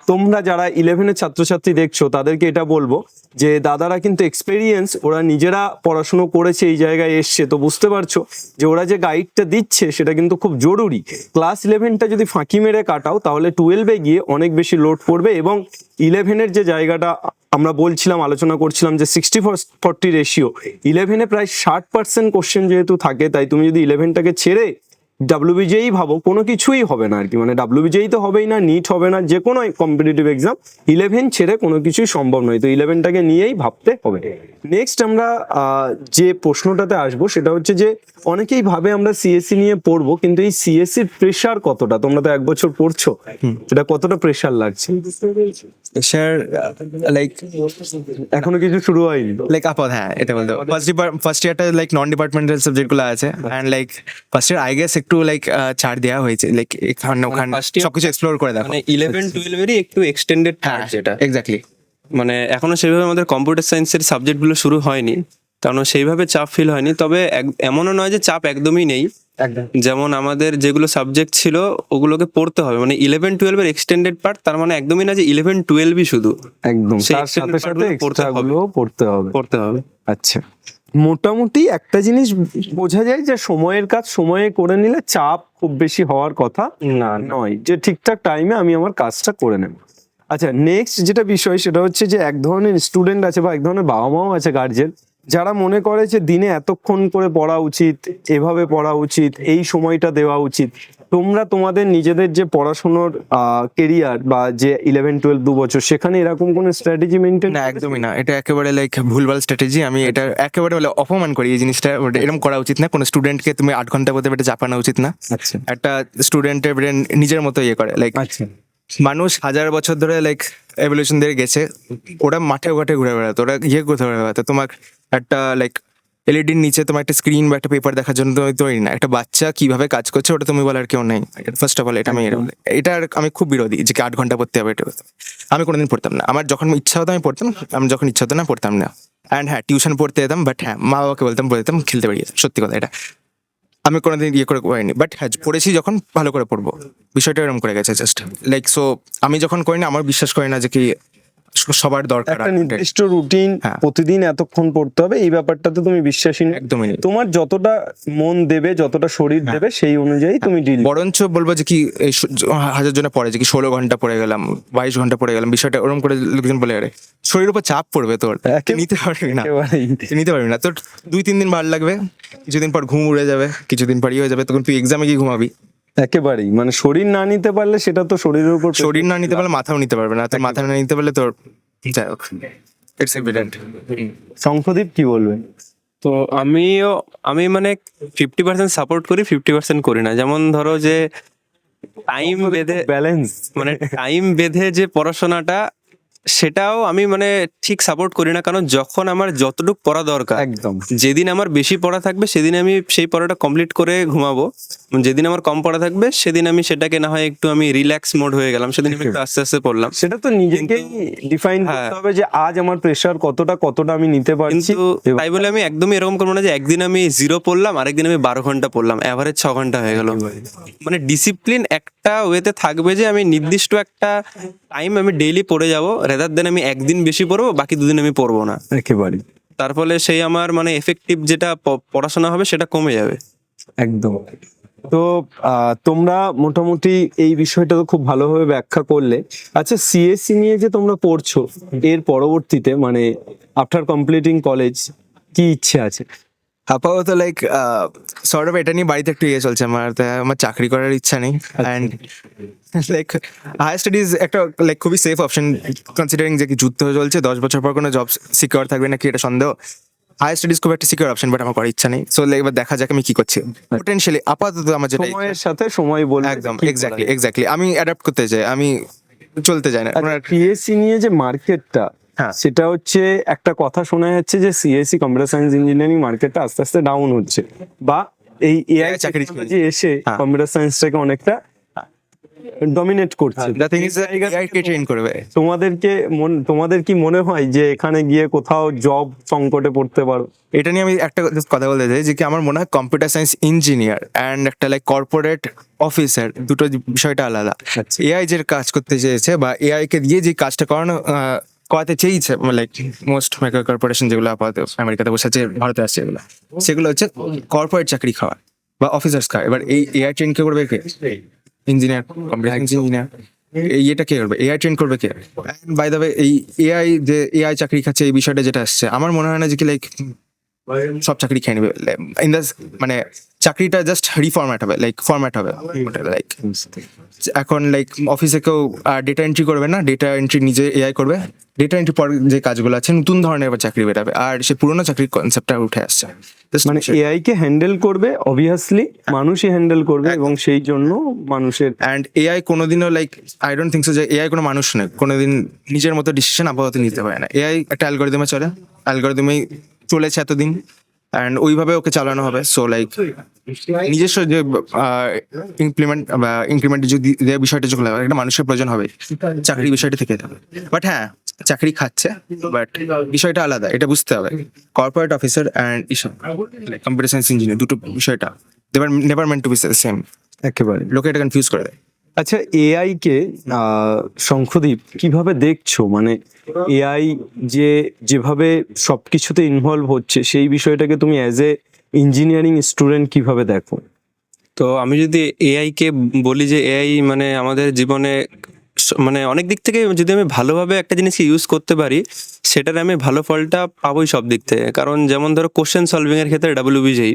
তোমরা যারা 11-এর ছাত্রছাত্রী দেখছো তাদেরকে এটা বলবো যে দাদারা কিন্তু এক্সপেরিয়েন্স, ওরা নিজেরা পড়াশুনো করেছে, এই জায়গায় এসছে, তো বুঝতে পারছো যে ওরা যে গাইডটা দিচ্ছে সেটা কিন্তু খুব জরুরি। ক্লাস 11টা যদি ফাঁকি মেরে কাটাও তাহলে 12-এ গিয়ে অনেক বেশি লোড পড়বে। এবং 11-এর যে জায়গাটা আমরা বলছিলাম, আলোচনা করছিলাম যে 60-40 রেশিও, 11-এ প্রায় 60% কোশ্চেন যেহেতু থাকে, তাই তুমি যদি 11টাকে ছেড়ে ডাব্লিউবিজেই ভাবো, কোনো কিছুই হবে না আর কি। মানে ডাব্লিউবিজেই তো হবেই না, নিট হবে না, যে কোনো কম্পিটিটিভ এক্সাম 11 ছেড়ে কোনো কিছুই সম্ভব নয়। তো 11টাকে নিয়েই ভাবতে হবে। নেক্সট আমরা যে প্রশ্নটাতে আসবো সেটা হচ্ছে যে অনেকেই ভাবে আমরা সিএসসি নিয়ে পড়বো, কিন্তু এই সিএসসির প্রেশার কতটা? তোমরা তো 1 বছর পড়ছো, এটা কতটা প্রেশার লাগছে? স্যার লাইক এখনো কিছু শুরু হয়নি লাইক হ্যাঁ এটা বলতে ফার্স্ট ইয়ারটা লাইক নন ডিপার্টমেন্টাল সাবজেক্ট গুলো আছে, and like first year I guess একটু লাইক ছাড় দেওয়া হয়েছে, লাইক এখানে ওখানে সবকিছু এক্সপ্লোর করে দেখো। মানে 11-12-এরই একটু এক্সটেন্ডেড পার্ট যেটা, এক্স্যাক্টলি। মানে এখনো সেইভাবে আমাদের কম্পিউটার সায়েন্সের সাবজেক্টগুলো শুরু হয়নি, কারণ সেইভাবে চাপ ফিল হয়নি। তবে এমনও নয় যে চাপ একদমই নেই। যেমন আমাদের যেগুলো সাবজেক্ট ছিল ওগুলোকে পড়তে হবে, মানে 11-12-এর এক্সটেন্ডেড পার্ট, তার মানে একদমই না যে 11-12ই শুধু, একদম, সেই তার সাথে extended সাথে part গুলো এক্সট্রা গুলো পড়তে হবে। পড়তে হবে। আচ্ছা, মোটামুটি একটা জিনিস বোঝা যায় যে সময়ের কাজ সময়ে করে নিলে চাপ খুব বেশি হওয়ার কথা না নয়, যে ঠিকঠাক টাইমে আমি আমার কাজটা করে নেব। আচ্ছা, নেক্সট যেটা বিষয় সেটা হচ্ছে যে এক ধরনের স্টুডেন্ট আছে বা এক ধরনের বাবা মাও আছে, গার্জেন, যারা মনে করে যে দিনে এতক্ষণ করে পড়া উচিত, এভাবে পড়া উচিত, এই সময়টা দেওয়া উচিত। তোমরা তোমাদের নিজেদের যে পড়াশোনার কেরিয়ার বা যে 11-12 2 বছর, সেখানে এরকম কোনো স্ট্র্যাটেজি মেনটেন? না, একদমই না, এটা একেবারে লাইক ভুলভাল স্ট্র্যাটেজি। আমি এটা একেবারে বলে অপমান করি এই জিনিসটা, ওটা এরকম করা উচিত না। কোনো স্টুডেন্টকে তুমি 8 ঘন্টা পড়তে এটা চাপানো উচিত না। আচ্ছা একটা স্টুডেন্টের ব্রেন নিজের মতো ইয়ে করে, লাইক আচ্ছা মানুষ হাজার বছর ধরে লাইক এভলিউশন দিয়ে গেছে, ওরা মাঠে ঘাটে ঘুরে বেড়াতো, ওরা ইয়ে করতে বেড়াতো। তোমার একটা লাইক এলইডির নিচে তোমার একটা স্ক্রিন বা একটা পেপার দেখার জন্য তুমি তৈরি না। একটা বাচ্চা কিভাবে কাজ করছে ওটা তুমি বলার কেউ নেই। ফার্স্ট অফ অল এটা আমি এটার আমি খুব বিরোধী যে 8 ঘন্টা পড়তে হবে, এটা আমি কোনোদিন পড়তাম না। আমার যখন ইচ্ছা হতো আমি পড়তাম, আমি যখন ইচ্ছা হতো না পড়তাম না। অ্যান্ড হ্যাঁ, টিউশন পড়তে যেতাম, বাট হ্যাঁ মা বাবাকে বলতাম পড়ে যেতাম, খেলতে বেরিয়ে যেতাম। সত্যি কথা, এটা আমি কোনোদিন ইয়ে করে করিনি। বাট হ্যাঁ, পড়েছি যখন ভালো করে পড়বো, বিষয়টা এরকম করে গেছে জাস্ট লাইক। সো আমি যখন করি না, আমার বিশ্বাস করি না যে কি সবার দরকার একটা নির্দিষ্ট রুটিন, হ্যাঁ। প্রতিদিন এতক্ষণ পড়তে হবে, এই ব্যাপারটাতে তুমি বিশ্বাসী না? একদমই নেই। তোমার যতটা মন দেবে, যতটা শরীর দেবে, সেই অনুযায়ী তুমি ডিল। বরঞ্চ বলবো যে কি এই হাজার জনে পড়ে যে কি 16 ঘন্টা পড়ে গেলাম, 22 ঘন্টা পড়ে গেলাম, বিষয়টা ওরকম করে লোকজন বলে আরে শরীরের উপর চাপ পড়বে তোর, তুই নিতে পারবি না, তুই নিতে পারবি না। তোর 2-3 দিন ভালো লাগবে, কিছুদিন পর ঘুম উড়ে যাবে, কিছুদিন পর হয়ে যাবে, তখন তুই এক্সামে গিয়ে ঘুমাবি। একেবারেই, মানে শরীর না নিতে পারলে সেটা তো শরীরের উপর শরীর না নিতে পারলে মাথাও নিতে পারবে না, তোর মাথা না নিতে পারলে তোর যাই হোক, ইটস এভিডেন্ট। শঙ্খদীপ কি বলবে? তো আমি মানে 50% সাপোর্ট করি, 50% করি না। যেমন ধরো যে টাইম বেঁধে, ব্যালেন্স, মানে টাইম বেঁধে যে পড়াশোনাটা, সেটাও আমি মানে ঠিক সাপোর্ট করি না। কারণ যখন আমার যতটুকু পড়া দরকার, একদম যেদিন আমার বেশি পড়া থাকবে সেদিন আমি সেই পড়াটা কমপ্লিট করে ঘুমাবো। যেদিন আমার কম পড়া থাকবে সেদিন আমি সেটাকে না হয় একটু আমি রিল্যাক্স মোড হয়ে গেলাম, সেদিন আমি একটু আস্তে আস্তে পড়লাম। সেটা তো নিজেকেই ডিফাইন করতে হ্যাঁ। হবে যে আজ আমার প্রেশার কতটা আমি নিতে পারছি। কিন্তু তাই বলে আমি একদমই এরকম করবো না যে একদিন আমি 0 পড়লাম, আরেকদিন আমি 12 ঘন্টা পড়লাম, এভারেজ 6 ঘন্টা হয়ে গেল। মানে ডিসিপ্লিন একটা ওয়েতে থাকবে যে আমি নির্দিষ্ট একটা টাইম আমি ডেইলি পড়ে যাবো, রেদার দেন আমি একদিন বেশি পড়বো, বাকি 2 দিন আমি পড়বো না। একেবারে, তার ফলে সেই আমার মানে এফেক্টিভ যেটা পড়াশোনা হবে সেটা কমে যাবে। একদম। তো তোমরা মোটামুটি এই বিষয়টা তো খুব ভালোভাবে ব্যাখ্যা করলে। আচ্ছা, সিএসসি নিয়ে যে তোমরা পড়ছো, এর পরবর্তীতে মানে আফটার কমপ্লিটিং কলেজ কি ইচ্ছে আছে? আপাতত লাইক সর্ট অফ এটা নিয়ে বাড়িতে একটু ইয়ে চলছে আমার, তাই আমার চাকরি করার ইচ্ছা নেই। অ্যান্ড লাইক হায়ার স্টাডিজ একটা লাইক খুবই সেফ অপশন, কনসিডারিং যে কি যুদ্ধ চলছে, 10 বছর পর কোনো জব সিকিউর থাকবে নাকি এটা সন্দেহ। হায়ার স্টাডিজ খুব একটা সিকিউর অপশন, বাট আমার করার ইচ্ছা নেই। সো এবার দেখা যাক আমি কি করছি। পোটেনশিয়ালি আপাতত আমার যেটা সময়ের সাথে সময় বলবে। একদম এক্স্যাক্টলি আমি অ্যাডাপ্ট করতে চাই, আমি চলতে চাই না। সিএসসি নিয়ে যে মার্কেটটা, হ্যাঁ। সেটা হচ্ছে একটা কথা শোনা যাচ্ছে যে সিএসসি কম্পিউটার সায়েন্স ইঞ্জিনিয়ারিং মার্কেটটা আস্তে আস্তে ডাউন হচ্ছে, বা এই এআই চাকরি টেকনোলজি এসে হ্যাঁ। কম্পিউটার সায়েন্সটাকে অনেকটা ডমিনেট করছে। The thing is AI K train করবে। তোমাদের কি মনে হয় যে এখানে গিয়ে কোথাও জব সংকটে পড়তে পারো? এটা নিয়ে আমি একটা কথা বলতে চাই যে কি আমার মনে হয় কম্পিউটার সায়েন্স ইঞ্জিনিয়ার অ্যান্ড একটা লাইক কর্পোরেট অফিসার দুটো বিষয়টা আলাদা। আচ্ছা। এআই যে কাজ করতে চেয়েছে বা এআই কে দিয়ে যে কাজটা করাতে চেয়েছে, লাইক মোস্ট মেগা কর্পোরেশন যেগুলো আপাতত আমেরিকাতে বসে আছে, ভারতে আসছে, সেগুলো হচ্ছে কর্পোরেট চাকরি খাওয়া বা অফিসার্স খাওয়া। এবার এই এআই ট্রেন কে করবে কে? Engineer, computer science engineer. এটা কে করবে? এআই ট্রেন করবে কে? বাই দ্য ওয়ে, এই এআই যে এআই চাকরি খাচ্ছে এই বিষয়টা যেটা আসছে, আমার মনে হয় না যে কি লাইক সব চাকরি খেয়ে নেবে। ইন দ্য মানে চাকরিটা জাস্ট রিফরম্যাট হবে, লাইক ফরম্যাট হবে। লাইক এখন লাইক অফিসে কেউ ডেটা এন্ট্রি করবে না, ডেটা এন্ট্রি নিজে এআই করবে। ডেটা এন্ট্রি পর যে কাজগুলো আছে নতুন ধরনের এবার চাকরি বেরাবে, আর সে পুরোনো চাকরির কনসেপ্টটা উঠে আসছে। মানে এআই কে হ্যান্ডেল করবে অবভিয়াসলি, মানুষই হ্যান্ডেল করবে, এবং সেই জন্য মানুষের অ্যান্ড এআই কোনোদিনও like I don't think so যে এআই কোনো মানুষ নয়, কোনোদিন নিজের মতো ডিসিশন আপাতত নিতে পারে না। এআই একটা অ্যালগরিদমে চলে, অ্যালগরিদমেই চলেছে এতদিন, অ্যান্ড ওইভাবে ওকে চালানো হবে। সো লাইক নিজস্ব যে ইনক্রিমেন্ট যদি বিষয়টা চলে যাবে, একটা মানুষের প্রয়োজন হবে, চাকরি বিষয়টা থেকে যাবে। বাট হ্যাঁ, চাকরি খাচ্ছে, বাট বিষয়টা আলাদা, এটা বুঝতে হবে। কর্পোরেট অফিসার অ্যান্ড ইসব কম্পিউটার সায়েন্স ইঞ্জিনিয়ার দুটো বিষয়টা never meant to be same. একেবারে লোকে এটা কনফিউজ করে দেয়। আচ্ছা, এআই কে শঙ্খদীপ কিভাবে দেখছো? মানে এআই যেভাবে সবকিছুতে ইনভলভ হচ্ছে, সেই বিষয়টাকে তুমি অ্যাজ এ ইঞ্জিনিয়ারিং স্টুডেন্ট কিভাবে দেখো? তো আমি যদি এআই কে বলি যে এআই মানে আমাদের জীবনে মানে অনেক দিক থেকে যদি আমি ভালোভাবে একটা জিনিসকে ইউজ করতে পারি, সেটার আমি ভালো ফলটা পাবোই সব দিক থেকে। কারণ যেমন ধরো কোশ্চেন সলভিং এর ক্ষেত্রে WBJEE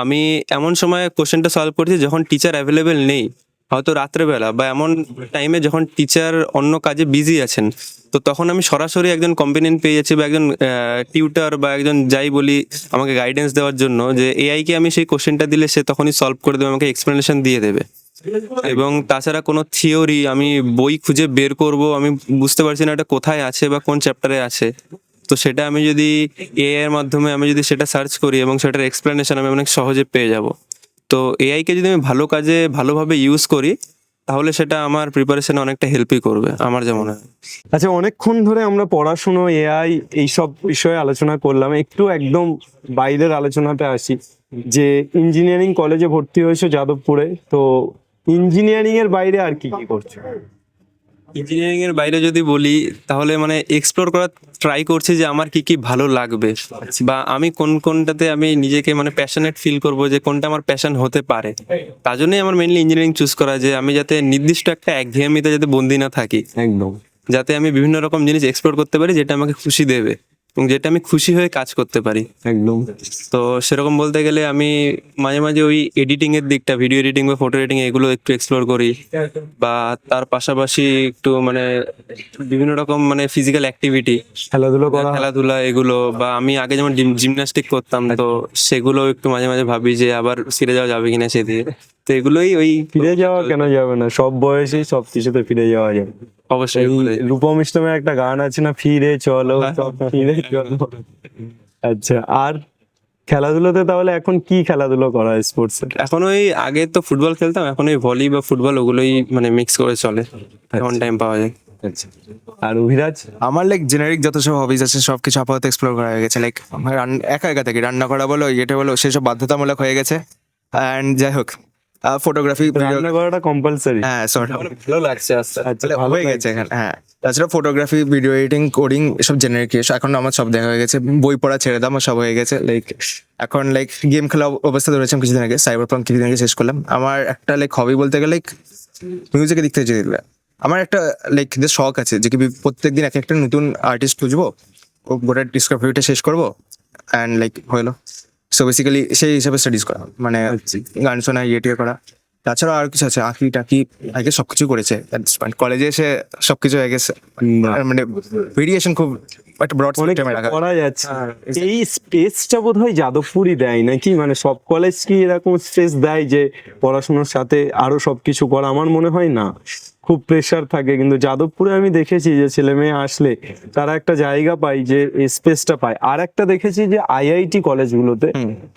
আমি এমন সময় কোশ্চেনটা সলভ করছি যখন টিচার অ্যাভেলেবেল নেই, হয়তো রাত্রেবেলা বা এমন টাইমে যখন টিচার অন্য কাজে বিজি আছেন, তো তখন আমি সরাসরি একজন কম্পেনিয়ন পেয়ে যাচ্ছি বা একজন টিউটার বা একজন যাই বলি আমাকে গাইডেন্স দেওয়ার জন্য, যে এআইকে আমি সেই কোশ্চেনটা দিলে সে তখনই সলভ করে দেবে, আমাকে এক্সপ্লেনেশন দিয়ে দেবে। এবং তাছাড়া কোনো থিওরি আমি বই খুঁজে বের করব, আমি বুঝতে পারছি না এটা কোথায় আছে বা কোন চ্যাপ্টারে আছে, তো সেটা আমি যদি এআই এর মাধ্যমে আমি যদি সেটা সার্চ করি এবং সেটার এক্সপ্লেনেশন আমি অনেক সহজে পেয়ে যাব। তো এআই কে যদি আমি ভালো কাজে ভালোভাবে ইউজ করি, তাহলে সেটা আমার প্রিপারেশনে অনেকটা হেল্পই করবে আমার যেমন হয়। আচ্ছা, অনেকক্ষণ ধরে আমরা পড়াশুনো, এআই, এইসব বিষয়ে আলোচনা করলাম। একটু একদম বাইরের আলোচনাতে আসি, যে ইঞ্জিনিয়ারিং কলেজে ভর্তি হয়েছে যাদবপুরে, তো ইঞ্জিনিয়ারিং এর বাইরে আর কি কি করছো? ইঞ্জিনিয়ারিং এর বাইরে যদি বলি, তাহলে মানে এক্সপ্লোর করার ট্রাই করছি যে আমার কি কি ভালো লাগবে বা আমি কোনটাতে আমি নিজেকে মানে প্যাশনেট ফিল করব, যে কোনটা আমার প্যাশন হতে পারে। তার জন্যই আমার মেইনলি ইঞ্জিনিয়ারিং চুজ করা, যে আমি যাতে নির্দিষ্ট একটা একঘেয়েমিতে যাতে বন্দি না থাকি, একদম। যাতে আমি বিভিন্ন রকম জিনিস এক্সপ্লোর করতে পারি যেটা আমাকে খুশি দেবে এবং যেটা আমি খুশি হয়ে কাজ করতে পারি। একদম। তো সেরকম বলতে গেলে আমি মাঝে মাঝে ওই এডিটিং এর দিকটা, ভিডিও এডিটিং বা ফটো এডিটিং, এগুলো একটু এক্সপ্লোর করি। বা তার পাশাপাশি একটু মানে বিভিন্ন রকম মানে ফিজিক্যাল অ্যাক্টিভিটি, খেলাধুলো করা হয়? খেলাধুলা এগুলো, বা আমি আগে যেমন জিমন্যাস্টিক করতাম, তো সেগুলো একটু মাঝে মাঝে ভাবি যে আবার ফিরে যাওয়া যাবে কিনা সেদিকে। তো এগুলোই ওই ফিরে যাওয়া কেন যাবে না? সব বয়সেই সব কিছুতে ফিরে যাওয়া যায়। অবশ্যই এই রূপম ইসলামের একটা গান আছে না, ফিরে চলো, সব ফিরে চলো। আচ্ছা, আর খেলাধুলোতে তাহলে এখন কি খেলাধুলো করা হয় স্পোর্টস? এখন ওই আগে তো ফুটবল খেলতাম, এখন ওই ভলি বা ফুটবল ওগুলোই মানে মিক্স করে চলে, এখন টাইম পাওয়া যায়। আচ্ছা, আর অভিরাজ? আমার লাইক জেনারিক যত সব হবিজ আছে সব কিছু আপাতত এক্সপ্লোর করা হয়ে গেছে। লাইক আমার একা একা থেকে রান্না করা বলো, এটা বলো, সেসব বাধ্যতামূলক হয়ে গেছে। অ্যান্ড যাই হোক, ফটোগ্রাফি, রান্না করাটা কম্পালসারি? হ্যাঁ সর্ট ভালো লাগছে আস্তে আস্তে। আচ্ছা, ভালো হয়ে গেছে এখানে। হ্যাঁ, তাছাড়া ফটোগ্রাফি, ভিডিও এডিটিং, কোডিং, এসব জেনারিক এখন আমার সব দেখা হয়ে গেছে। বই পড়া ছেড়ে দাম সব হয়ে গেছে। লাইক এখন লাইক গেম খেলা অবস্থা ধরেছিলাম কিছুদিন আগে, সাইবারপাঙ্ক কিছুদিন আগে শেষ করলাম। আমার একটা লাইক হবি বলতে গেলে লাইক মিউজিকের দিক থেকে যদি দিলে আমার একটা লাইক যে শখ আছে, যে কি প্রত্যেকদিন এক একটা নতুন আর্টিস্ট খুঁজবো, গোটা ডিসকভারিটা শেষ করবো, অ্যান্ড লাইক হলো। সো বেসিক্যালি সেই হিসাবে স্টাডিজ করা, মানে গান শোনা, ইয়ে করা। তাছাড়া আর কিছু আছে, আঁকি টাকি আগে সবকিছু করেছে। কলেজে এসে সবকিছু হয়ে গেছে, মানে ভেরিয়েশন খুব একটা ব্রড অনেক স্পেকট্রামে রাখা। করা যাচ্ছে। এই স্পেসটা বোধহয় যাদবপুরই দেয় নাকি? মানে সব কলেজ কি এরকম স্পেস দেয় যে পড়াশোনার সাথে আরো সবকিছু করা? আমার মনে হয় না, খুব প্রেশার থাকে। কিন্তু যাদবপুরে আমি দেখেছি যে ছেলে মেয়ে আসলে তারা একটা জায়গা পায়, যে স্পেসটা পায়। আর একটা দেখেছি যে আইআইটি কলেজগুলোতে,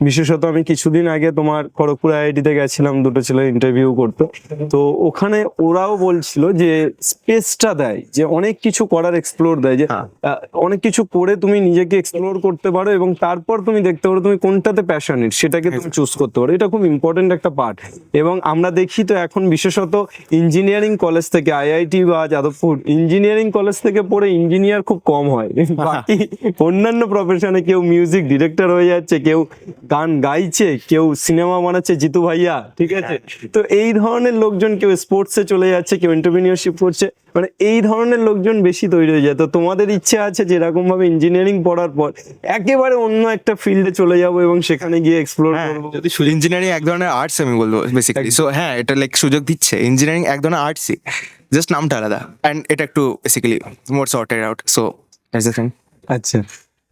বিশেষত আমি কিছুদিন আগে তোমার খড়গপুর আইআইটিতে গেছিলাম, দুটো ছেলে ইন্টারভিউ করতে, তো ওখানে ওরাও বলছিল যে স্পেসটা দেয়, যে অনেক কিছু করার এক্সপ্লোর দেয়, যে অনেক কিছু করে তুমি নিজেকে এক্সপ্লোর করতে পারো এবং তারপর তুমি দেখতে পারো তুমি কোনটাতে প্যাশনেট, সেটাকে তুমি চুজ করতে পারো। এটা খুব ইম্পর্টেন্ট একটা পার্ট। এবং আমরা দেখি তো এখন বিশেষত ইঞ্জিনিয়ারিং কলেজ থেকে, আইআইটি বা যাদবপুর ইঞ্জিনিয়ারিং কলেজ থেকে পড়ে ইঞ্জিনিয়ার খুব কম হয়। বাকি অন্যান্য প্রফেশনে কেউ মিউজিক ডিরেক্টর হয়ে যাচ্ছে, কেউ গান গাইছে, কেউ সিনেমা বানাচ্ছে, জিতু ভাইয়া, ঠিক আছে? তো এই ধরনের লোকজন, কেউ স্পোর্টসে চলে যাচ্ছে, কেউ এন্টারপ্রেনিয়রশিপ করছে, মানে এই ধরনের লোকজন বেশি তৈরি হয়ে যায়। তো তোমাদের ইচ্ছে আছে যে এরকম ভাবে ইঞ্জিনিয়ারিং পড়ার পর একেবারে অন্য একটা ফিল্ডে চলে যাবো এবং সেখানে গিয়ে এক্সপ্লোর করবো? যদি ইঞ্জিনিয়ারিং এক ধরনের আর্টস আমি বলবো বেসিক্যালি। সো হ্যাঁ, এটা লাইক সুযোগ দিচ্ছে। ইঞ্জিনিয়ারিং এক ধরনের আর্টসই, জাস্ট নামটা আলাদা, অ্যান্ড এটা একটু basically more sorted out. So that's the thing. আচ্ছা,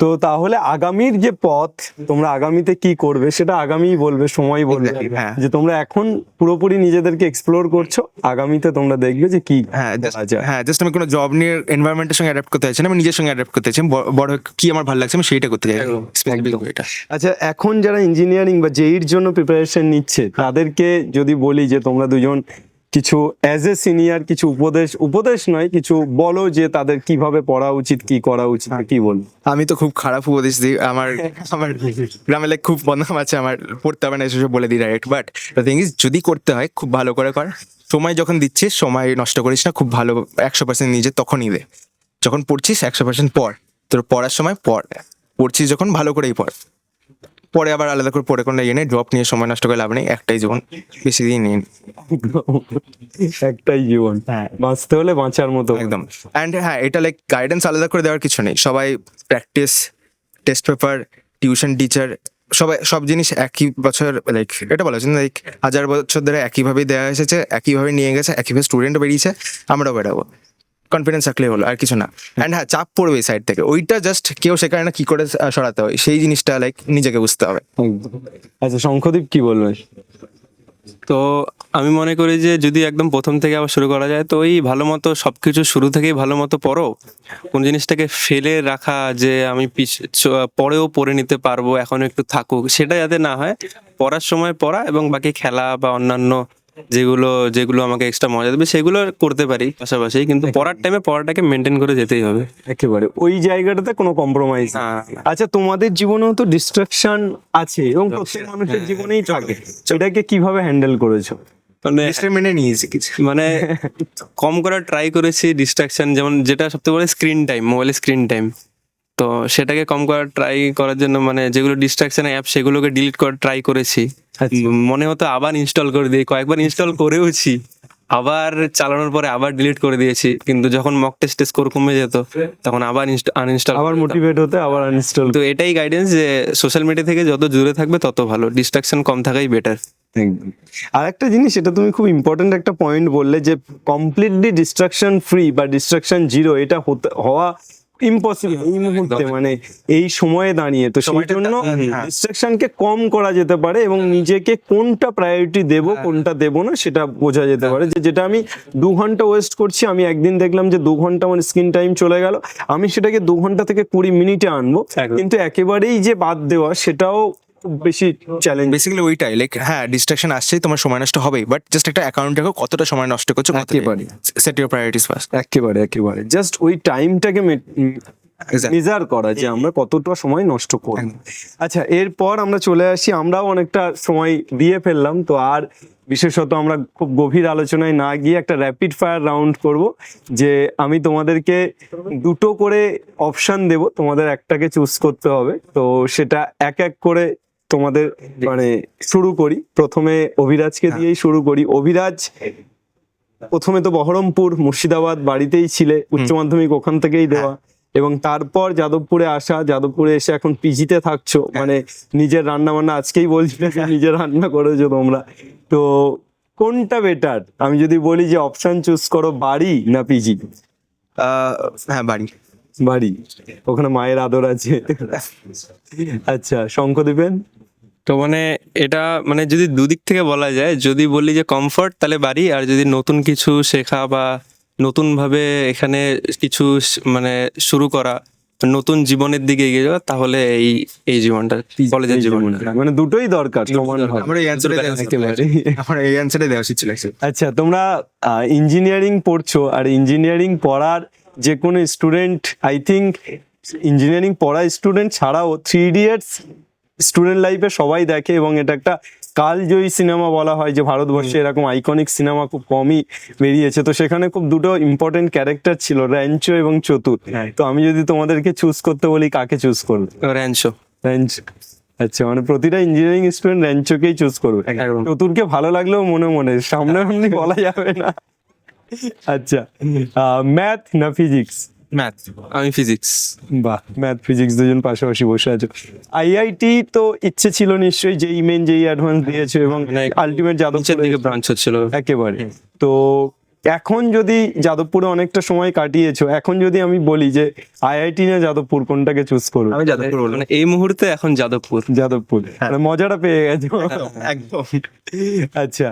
তো তাহলে আগামীর যে পথ, তোমরা আগামীতে কি করবে সেটা আগামীই বলবে, সময় বলবে। Exactly, হ্যাঁ। যে তোমরা এখন পুরোপুরি নিজেদেরকে এক্সপ্লোর করছো, আগামীতে তোমরা দেখবে যে কি হ্যাঁ করা যায়। হ্যাঁ, জাস্ট আমি কোনো জব নিয়ে এনভায়রনমেন্টের সঙ্গে অ্যাডাপ্ট করতে চাইছি না, আমি নিজের সঙ্গে অ্যাডাপ্ট করতে চাইছি। বড় হয়ে কি আমার ভালো লাগছে আমি সেইটা করতে চাই। Specific এটা আচ্ছা, এখন যারা ইঞ্জিনিয়ারিং বা জেইর জন্য প্রিপারেশন নিচ্ছে, তাদেরকে যদি বলি যে তোমরা দুজন কিছু অ্যাজ এ সিনিয়র কিছু উপদেশ নয়, কিছু বলো যে তাদের কিভাবে পড়া উচিত, কি করা উচিত, কি বলবো? আমি তো খুব খারাপ উপদেশ দিই। আমার গ্রামে লাইক খুব বদনাম আছে আমার, পড়তে হবে না এসব বলে দিই direct. But the thing is, যদি করতে হয় খুব ভালো করে কর, সময় যখন দিচ্ছিস সময় নষ্ট করিস না, খুব ভালো 100% নিজে তখনই দে। যখন পড়ছিস 100% পড়, তোর পড়ার সময় পড়, পড়ছিস যখন ভালো করেই পড়, পরে আবার আলাদা করে পড়ে কোনো ইয়ে নেই, ড্রপ নিয়ে সময় নষ্ট করে লাভ নেই, একটাই জীবন, বেশি দিন নিন। একটাই জীবন, বাঁচতে হলে বাঁচার মতো। একদম। অ্যান্ড হ্যাঁ, এটা লাইক গাইডেন্স আলাদা করে দেওয়ার কিছু নেই, সবাই practice, test paper, tuition teacher, সবাই সব জিনিস একই বছর, লাইক এটা বলা হচ্ছে লাইক 1000 বছর ধরে একইভাবেই দেওয়া এসেছে, একইভাবে নিয়ে গেছে, একইভাবে স্টুডেন্টও বেরিয়েছে, আমরাও বেরাবো, কনফিডেন্স রাখলে হলো, আর কিছু না। অ্যান্ড হ্যাঁ, চাপ পড়বে সাইড থেকে, ওইটা জাস্ট কেউ শেখায় না কি করে সরাতে হয়, সেই জিনিসটা লাইক নিজেকে বুঝতে হবে। একদম। আচ্ছা শঙ্খদীপ কি বলবে? তো আমি মনে করি যে যদি একদম প্রথম থেকে আবার শুরু করা যায়, তো ওই ভালো মতো সবকিছু শুরু থেকেই ভালো মতো পড়ো। কোন জিনিসটাকে ফেলে রাখা যে আমি পরেও পড়ে নিতে পারবো, এখন একটু থাকুক, সেটা যাতে না হয়। পড়ার সময় পড়া এবং বাকি খেলা বা অন্যান্য যেগুলো যেগুলো আমাকে এক্সট্রা মজা দেবে সেগুলো করতে পারি পাশাপাশি, কিন্তু পড়ার টাইমে পড়াটাকে মেনটেন করে যেতেই হবে। একেবারে ওই জায়গাটাতে কোনো কম্প্রোমাইজ না। আচ্ছা তোমাদের জীবনেও তো ডিস্ট্রাকশন আছে এবং প্রত্যেক মানুষের জীবনেই থাকে, এটাকে কিভাবে হ্যান্ডেল করেছো? মানে মেনে নিয়েছি কিছু, মানে কম করার ট্রাই করেছি ডিস্ট্রাকশন, যেমন যেটা সবথেকে বড় স্ক্রিন টাইম, মোবাইলের স্ক্রিন টাইম। তো সেটাকে কম করার ট্রাই করার জন্য মানে যেগুলো ডিস্ট্রাকশন অ্যাপ সেগুলোকে ডিলিট করার ট্রাই করেছি। মনে হতো আবার ইনস্টল করে দিই, কয়েকবার ইনস্টল করেওছি, আবার চালানোর পরে আবার ডিলিট করে দিয়েছি, কিন্তু যখন মক টেস্ট স্কোর কমে যেত তখন আবার আনইনস্টল, আবার মোটিভেট হতে আবার আনইনস্টল। তো এটাই গাইডেন্স যে সোশ্যাল মিডিয়া থেকে যত দূরে থাকবে তত ভালো, ডিস্ট্রাকশন কম থাকাই বেটার। একদম। আর একটা জিনিস, এটা তুমি খুব ইম্পর্টেন্ট একটা পয়েন্ট বললে যে কমপ্লিটলি ডিস্ট্রাকশন ফ্রি বা ডিস্ট্রাকশন জিরো এটা হওয়া ইম্পসিবল এই মুহূর্তে, মানে এই সময়ে দাঁড়িয়ে। তো সেই জন্য ডিস্ট্রাকশনকে কম করা যেতে পারে এবং নিজেকে কোনটা প্রায়োরিটি দেব কোনটা দেব না সেটা বোঝা যেতে পারে। যে যেটা আমি 2 ঘন্টা ওয়েস্ট করছি, আমি একদিন দেখলাম যে 2 ঘন্টা আমার স্ক্রিন টাইম চলে গেল, আমি সেটাকে 2 ঘন্টা থেকে 20 মিনিটে আনবো, কিন্তু একেবারেই যে বাদ দেওয়া সেটাও খুব বেশি চ্যালেঞ্জ। বেসিক্যালি ওইটাই, লাইক হ্যাঁ ডিস্ট্রাকশন আসছেই, তোমার সময় নষ্ট হবেই, বাট জাস্ট একটা অ্যাকাউন্ট রাখো কতটা সময় নষ্ট করছো, একেবারে। Set your priorities first. একেবারে একেবারে জাস্ট ওই টাইমটাকে মেজার করা যে আমরা কতটা সময় নষ্ট করব। আচ্ছা এরপর আমরা চলে আসি, আমরাও অনেকটা সময় দিয়ে ফেললাম, তো আর বিশেষত আমরা খুব গভীর আলোচনায় না গিয়ে একটা র্যাপিড ফায়ার রাউন্ড করব, যে আমি তোমাদেরকে 2টো করে অপশন দেব, তোমাদের একটাকে চুজ করতে হবে। তো সেটা এক এক করে তোমাদের মানে শুরু করি, প্রথমে অভিরাজকে দিয়েই শুরু করি। অভিরাজ, প্রথমে তো বহরমপুর মুর্শিদাবাদ বাড়িতেই ছিলে, উচ্চ মাধ্যমিক ওখান থেকেই দেওয়া, এবং তারপর যাদবপুরে আসা, যাদবপুরে এসে এখন পিজিতে থাকছো, মানে নিজের রান্না বান্না আজকেই বলছিলে যে নিজে রান্না করেছো তোমরা, তো কোনটা বেটার? আমি যদি বলি যে অপশন চুজ করো, বাড়ি না পিজি? হ্যাঁ বাড়ি। বাড়ি, ওখানে মায়ের আদর আছে। আচ্ছা শঙ্খদীপেন? তো মানে এটা মানে যদি দুদিক থেকে বলা যায়, যদি বলি যে কমফর্ট তাহলে বাড়ি, আর যদি নতুন কিছু শেখা বা নতুন ভাবে এখানে কিছু মানে শুরু করা, নতুন জীবনের দিকে এগিয়ে যাওয়া, তাহলে এই জীবনটা, কলেজের জীবনটা। মানে দুটোই দরকার সমানভাবে। আমার এই অ্যান্সারে দেওয়া উচিত ছিল। আচ্ছা তোমরা ইঞ্জিনিয়ারিং পড়ছো, আর ইঞ্জিনিয়ারিং পড়ার যে কোনো স্টুডেন্ট, আই থিঙ্ক ইঞ্জিনিয়ারিং পড়া স্টুডেন্ট ছাড়াও 3 ইডিয়টস স্টুডেন্ট লাইফে সবাই দেখে, এবং এটা একটা কালজয়ী সিনেমা বলা হয়, যে ভারতবর্ষে এরকম আইকনিক সিনেমা খুব কমই বেরিয়েছে। তো সেখানে খুব দুটো ইম্পর্টেন্ট ক্যারেক্টার ছিল, র্যাঞ্চো এবং চতুর। তো আমি যদি তোমাদেরকে চুজ করতে বলি, কাকে চুজ করবে? র্যাঞ্চো। র্যাঞ্চো। আচ্ছা, মানে প্রতিটা ইঞ্জিনিয়ারিং স্টুডেন্ট র্যাঞ্চোকেই চুজ করবে। চতুরকে ভালো লাগলেও মনে মনে, সামনে সামনে বলা যাবে না। আচ্ছা, ম্যাথ না ফিজিক্স? ম্যাথ। আমি ফিজিক্স। বাহ, ম্যাথ ফিজিক্স দুজন পাশাপাশি বসে আছো। আইআইটি তো ইচ্ছে ছিল নিশ্চয়ই, যেই মেন যেই অ্যাডভান্স দিয়েছো, এবং আলটিমেট যাদবপুরের দিকে ব্রাঞ্চ হচ্ছিল একেবারে। তো এখন যদি যাদবপুরে অনেকটা সময় কাটিয়েছো, এখন যদি আমি বলি যে আইআইটি না যাদবপুর, কোনটাকে চুজ করবে? আমি যাদবপুর বলবো। মানে এই মুহূর্তে এখন যাদবপুর। যাদবপুর, মানে মজাটা পেয়ে গেছো একদম। আচ্ছা,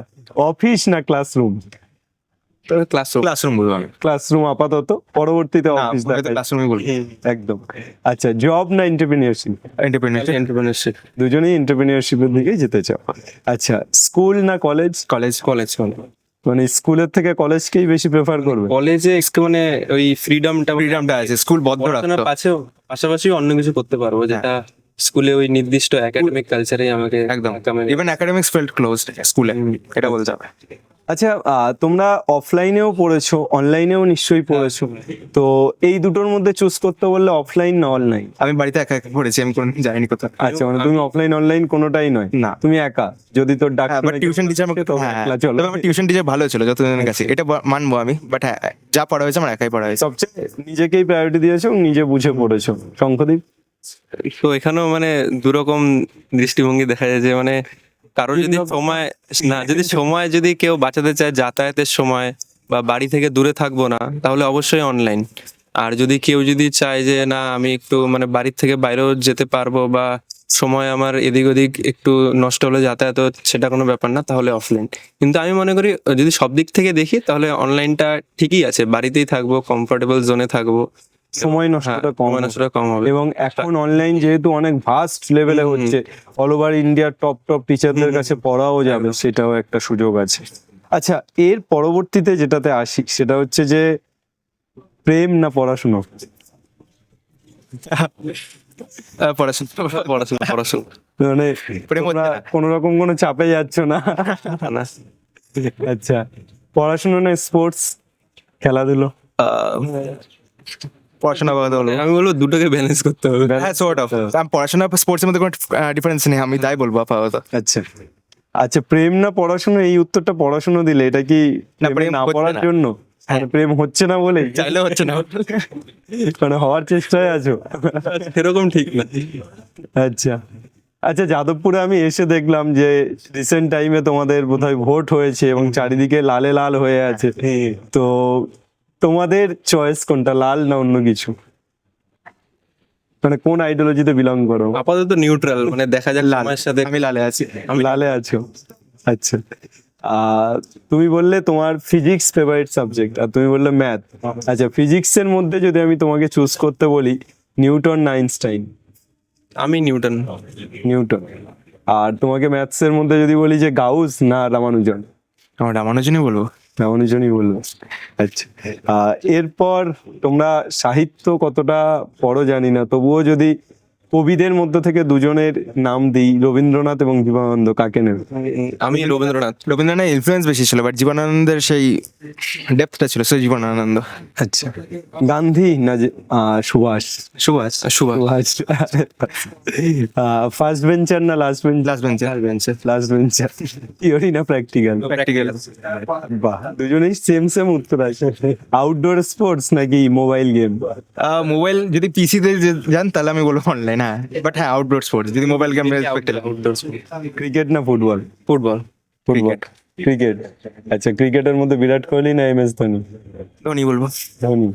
অফিস না ক্লাসরুম? ক্লাসরুম বলবো আমি। ক্লাসরুম আপাতত, পরবর্তীতে অফিস দেখা। ক্লাসরুমই বলবো। একদম। আচ্ছা, জব না এন্টারপ্রেনিউরশিপ? এন্টারপ্রেনারশিপ। দুজনেই এন্টারপ্রেনিউরশিপের দিকে যেতে চাও। আচ্ছা, স্কুল না কলেজ? কলেজ। মানে স্কুলের থেকে কলেজকেই বেশি প্রেফার করবে? কলেজে মানে ওই ফ্রিডমটা আছে, স্কুল বদ্ধ রাখতো। পাশাপাশি অন্য কিছু করতে পারবো, যেটা স্কুলে ওই নির্দিষ্ট একাডেমিক কালচারে আমাকে একদম। ইভেন একাডেমিক্স ফেল্ট ক্লোজড স্কুলে, এটা বলতে হবে। আচ্ছা তোমরা অফলাইনেও পড়েছো, অনলাইনেও নিশ্চয়ই পড়েছো, তো এই দুটোর মধ্যে চুজ করতে বললে অফলাইন না অনলাইন? আমি বাড়িতে একা একা পড়েছি, আমি কোনো যাইনি কোথাও। আচ্ছা, মানে তুমি অফলাইন অনলাইন কোনোটাই নয়? না। তুমি একা, যদি তোর ডাক হ্যাঁ, বাট টিউশন টিচার আমাকে চলো। তবে আমার টিউশন টিচার ভালো ছিল যতদিনের কাছে, এটা মানবো আমি। বাট হ্যাঁ, যা পড়া হয়েছে আমার একাই পড়া হয়েছে। সবচেয়ে নিজেকেই প্রায়োরিটি দিয়েছো এবং নিজে বুঝে পড়েছো। শঙ্খদীপ? তো এখানেও মানে দুরকম দৃষ্টিভঙ্গি দেখা যায়, যে মানে কারোর যদি সময় যদি কেউ বাঁচাতে চায়, যাতায়াতের সময় বা বাড়ি থেকে দূরে থাকবো না, তাহলে অবশ্যই অনলাইন। আর যদি কেউ যদি চায় যে না আমি একটু মানে বাড়ির থেকে বাইরেও যেতে পারবো, বা সময় আমার এদিক ওদিক একটু নষ্ট হলে যাতায়াত, সেটা কোনো ব্যাপার না, তাহলে অফলাইন। কিন্তু আমি মনে করি যদি সব দিক থেকে দেখি, তাহলে অনলাইনটা ঠিকই আছে, বাড়িতেই থাকবো, কমফোর্টেবল জোনে থাকবো, সময় নষ্টটা কম সময় হবে। নষ্টটা কম হবে। এবং এখন অনলাইন যেহেতু অনেক ভাস্ট লেভেলে হচ্ছে, অল ওভার ইন্ডিয়ার টপ টিচারদের কাছে পড়াও যাবে, সেটাও একটা সুযোগ আছে। আচ্ছা, এর পরবর্তীতে যেটাতে আসি সেটা হচ্ছে যে প্রেম না পড়াশুনো? পড়াশোনা মানে প্রেম হচ্ছে তোমরা না। কোনো রকম কোনো চাপে যাচ্ছ না? না। আচ্ছা, পড়াশুনো না স্পোর্টস, খেলাধুলো? পড়াশোনা কথা বলবো। আমি বলবো দুটোকে ব্যালেন্স করতে হবে। হ্যাঁ, সোর্ট অফ। পড়াশোনা স্পোর্টসের মধ্যে কোনো ডিফারেন্স নেই, আমি তাই বলবো আপাতত। আচ্ছা আচ্ছা, প্রেম না পড়াশুনো, এই উত্তরটা পড়াশুনো দিলে এটা কি না, প্রেম প্রেম না হচ্ছে পড়ার না। জন্য? মানে প্রেম হচ্ছে না বলে চাইলে হচ্ছে না। মানে হওয়ার চেষ্টায় আছো? সেরকম ঠিক না। আচ্ছা আচ্ছা, যাদবপুরে আমি এসে দেখলাম যে রিসেন্ট টাইমে তোমাদের বোধহয় ভোট হয়েছে এবং চারিদিকে লালে লাল হয়ে আছে, তো তোমাদের চয়েস কোনটা, লাল না অন্য কিছু? মানে কোন আইডিওলজিতে বিলং করো? আপাতত নিউট্রাল, মানে দেখা যাক সময়ের সাথে। আমি লালে আছি। লালে আছো? আচ্ছা, তুমি বললে তোমার ফিজিক্স ফেভারিট সাবজেক্ট, আর তুমি বললে ম্যাথ। আচ্ছা, ফিজিক্সের মধ্যে যদি আমি তোমাকে চুজ করতে বলি, নিউটন না আইনস্টাইন? আমি নিউটন। নিউটন। আর তোমাকে ম্যাথসের মধ্যে যদি বলি যে গাউস না রামানুজন? আমার রামানুজনই বলবো। রামানুজনই বলবো। আচ্ছা, এরপর তোমরা সাহিত্য কতটা পড়ো জানি না, তবুও যদি কবিদের মধ্যে থেকে দুজনের নাম দিই, রবীন্দ্রনাথ এবং জীবনানন্দ, কাকে নেবে? আমি রবীন্দ্রনাথ। রবীন্দ্রনাথের ইনফ্লুয়েন্স বেশি ছিল, বাট জীবনানন্দের সেই ডেপথটা ছিল, সেই জীবনানন্দ। আচ্ছা, গান্ধী না সুভাষ? সুভাষ। সুভাষ। ফার্স্ট বেঞ্চার না লাস্ট বেঞ্চ? লাস্ট বেঞ্চে। Last bencher. থিওরি না প্র্যাকটিক্যাল? প্র্যাকটিক্যাল। বাহ, দুজনেই সেম সেম উত্তর আছে। আউটডোর স্পোর্টস নাকি মোবাইল গেম? মোবাইল যদি পিসি তে যান তাহলে আমি বলবো অনলাইন, হ্যাঁ। বাট হ্যাঁ, আউটডোর স্পোর্টস যদি মোবাইল গেম ক্রিকেট না ফুটবল? ফুটবল। Football, cricket. আচ্ছা, ক্রিকেটের মধ্যে বিরাট কোহলি না MS ধোনি? ধোনি বলবো। ধোনি।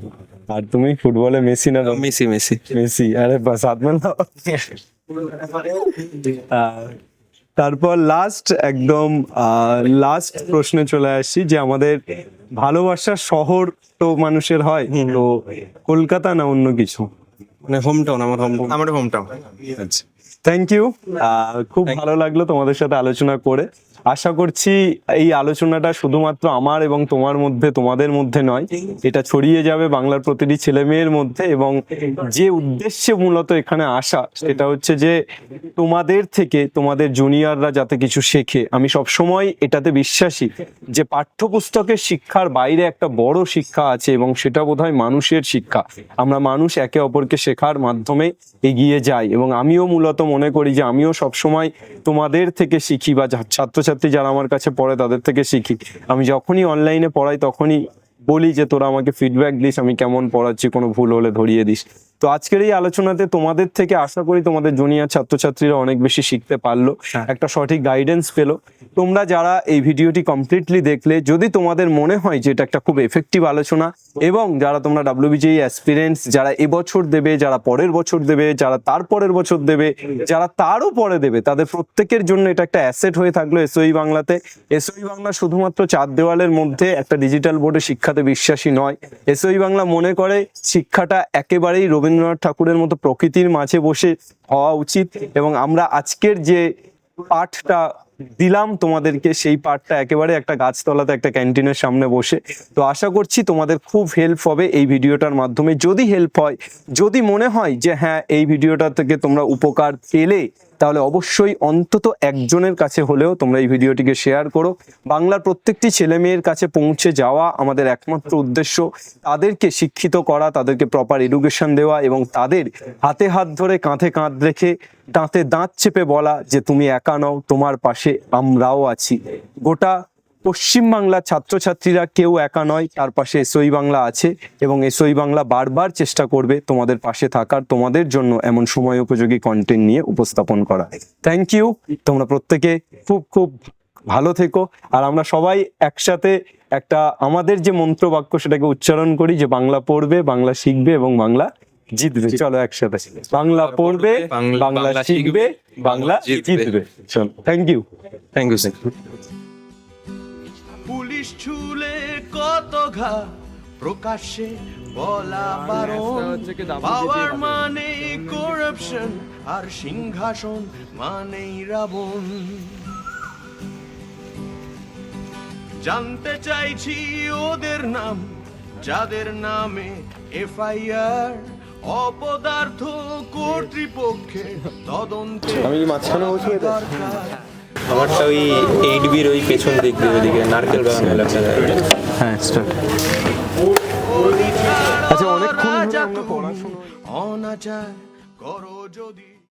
আর তুমি ফুটবলে মেসি না রোনাল্ডো? মেসি। মেসি। আরে বাস, হাত মেলাও। তারপর একদম লাস্ট প্রশ্নে চলে আসছি, যে আমাদের ভালোবাসার শহর তো মানুষের হয়, তো কলকাতা না অন্য কিছু? মানে হোম টাউন, আমার হোম টাউন। আমার হোম টাউন। আচ্ছা, থ্যাংক ইউ। খুব ভালো লাগলো তোমাদের সাথে আলোচনা করে। আশা করছি এই আলোচনাটা শুধুমাত্র আমার এবং তোমাদের মধ্যে নয়, এটা ছড়িয়ে যাবে বাংলার প্রতিটি ছেলে মেয়ের মধ্যে। এবং যে উদ্দেশ্যে মূলত এখানে আসা, সেটা হচ্ছে যে তোমাদের থেকে তোমাদের জুনিয়ররা যাতে কিছু শেখে। আমি সবসময় এটাতে বিশ্বাসী যে পাঠ্যপুস্তকের শিক্ষার বাইরে একটা বড় শিক্ষা আছে, এবং সেটা বোধহয় মানুষের শিক্ষা। আমরা মানুষ একে অপরকে শেখার মাধ্যমে এগিয়ে যাই, এবং আমিও মূলত মনে করি যে আমিও সবসময় তোমাদের থেকে শিখি, বা ছাত্রছাত্রী যারা আমার কাছে পড়ে তাদের থেকে শিখি। আমি যখনই অনলাইনে পড়াই তখনই বলি যে তোরা আমাকে ফিডব্যাক দিস, আমি কেমন পড়াচ্ছি, কোনো ভুল হলে ধরিয়ে দিস। তো আজকের এই আলোচনাতে তোমাদের থেকে আশা করি তোমাদের জুনিয়র ছাত্রছাত্রীরা অনেক বেশি শিখতে পারলো, একটা সঠিক গাইডেন্স পেলো। তোমরা যারা এই ভিডিওটি কমপ্লিটলি দেখলে, যদি তোমাদের মনে হয় যে এটা একটা খুব এফেক্টিভ আলোচনা, এবং যারা তোমরা WBJEE অ্যাসপিরেন্টস, যারা এবছর দেবে, যারা পরের বছর দেবে, যারা তার পরের বছর দেবে, যারা তারও পরে দেবে, তাদের প্রত্যেকের জন্য এটা একটা অ্যাসেট হয়ে থাকলো SOE বাংলাতে। SOE বাংলা শুধুমাত্র 4 দেওয়ালের মধ্যে একটা ডিজিটাল বোর্ডে শিক্ষাতে বিশ্বাসী নয়। SOE বাংলা মনে করে শিক্ষাটা একেবারেই রবীন্দ্রনাথ ঠাকুরের মতো প্রকৃতির মাঝে বসে হওয়া উচিত। এবং আমরা আজকের যে পাঠটা দিলাম তোমাদেরকে, সেই পাঠটা একেবারে একটা গাছতলাতে একটা ক্যান্টিনের সামনে বসে। তো আশা করছি তোমাদের খুব হেল্প হবে এই ভিডিওটার মাধ্যমে। যদি হেল্প হয়, যদি মনে হয় যে হ্যাঁ এই ভিডিওটা থেকে তোমরা উপকার পেলে, তাহলে অবশ্যই অন্তত একজনের কাছে হলেও তোমরা এই ভিডিওটিকে শেয়ার করো। বাংলার প্রত্যেকটি ছেলে মেয়ের কাছে পৌঁছে যাওয়া আমাদের একমাত্র উদ্দেশ্য। তাদেরকে শিক্ষিত করা, তাদেরকে প্রপার এডুকেশন দেওয়া এবং তাদের হাতে হাত ধরে কাঁধে কাঁধ রেখে দাঁতে দাঁত চেপে বলা যে তুমি একা নও, তোমার পাশে আমরাও আছি। গোটা পশ্চিমবাংলার ছাত্রছাত্রীরা কেউ একা নয়, তার পাশে এসওই বাংলা আছে এবং এসওই বাংলা বারবার চেষ্টা করবে তোমাদের পাশে থাকার, তোমাদের জন্য এমন সময় উপযোগী কন্টেন্ট নিয়ে উপস্থাপন করা। থ্যাংক ইউ, তোমরা প্রত্যেকে খুব খুব ভালো থেকো। আর আমরা সবাই একসাথে একটা আমাদের যে মন্ত্র বাক্য সেটাকে উচ্চারণ করি যে বাংলা পড়বে, বাংলা শিখবে এবং বাংলা জিতবে। চলো একসাথে, বাংলা পড়বে, বাংলা শিখবে, বাংলা জিতবে। চলো, thank you. Thank you sir. Police ছুলে কত ঘা প্রকাশ্যে বলা বারণ, পাওয়ার মানে করাপশন আর সিংহাসন মানেই রাবণ। জানতে চাইছি ওদের নাম, যাদের নামে এফআইআর, অপদার্থ কর্তৃপক্ষের তদন্তে আমি মাঝখানে বসে দরকার। আমারটা ওই 8B'র ওই পেছন দিক দিয়ে ওইদিকে নারকেল বাগান এলাকা। হ্যাঁ, স্টার্ট। আচ্ছা, অনেকক্ষণ ধরে আমরা পড়াশোনা অনাচার করো যদি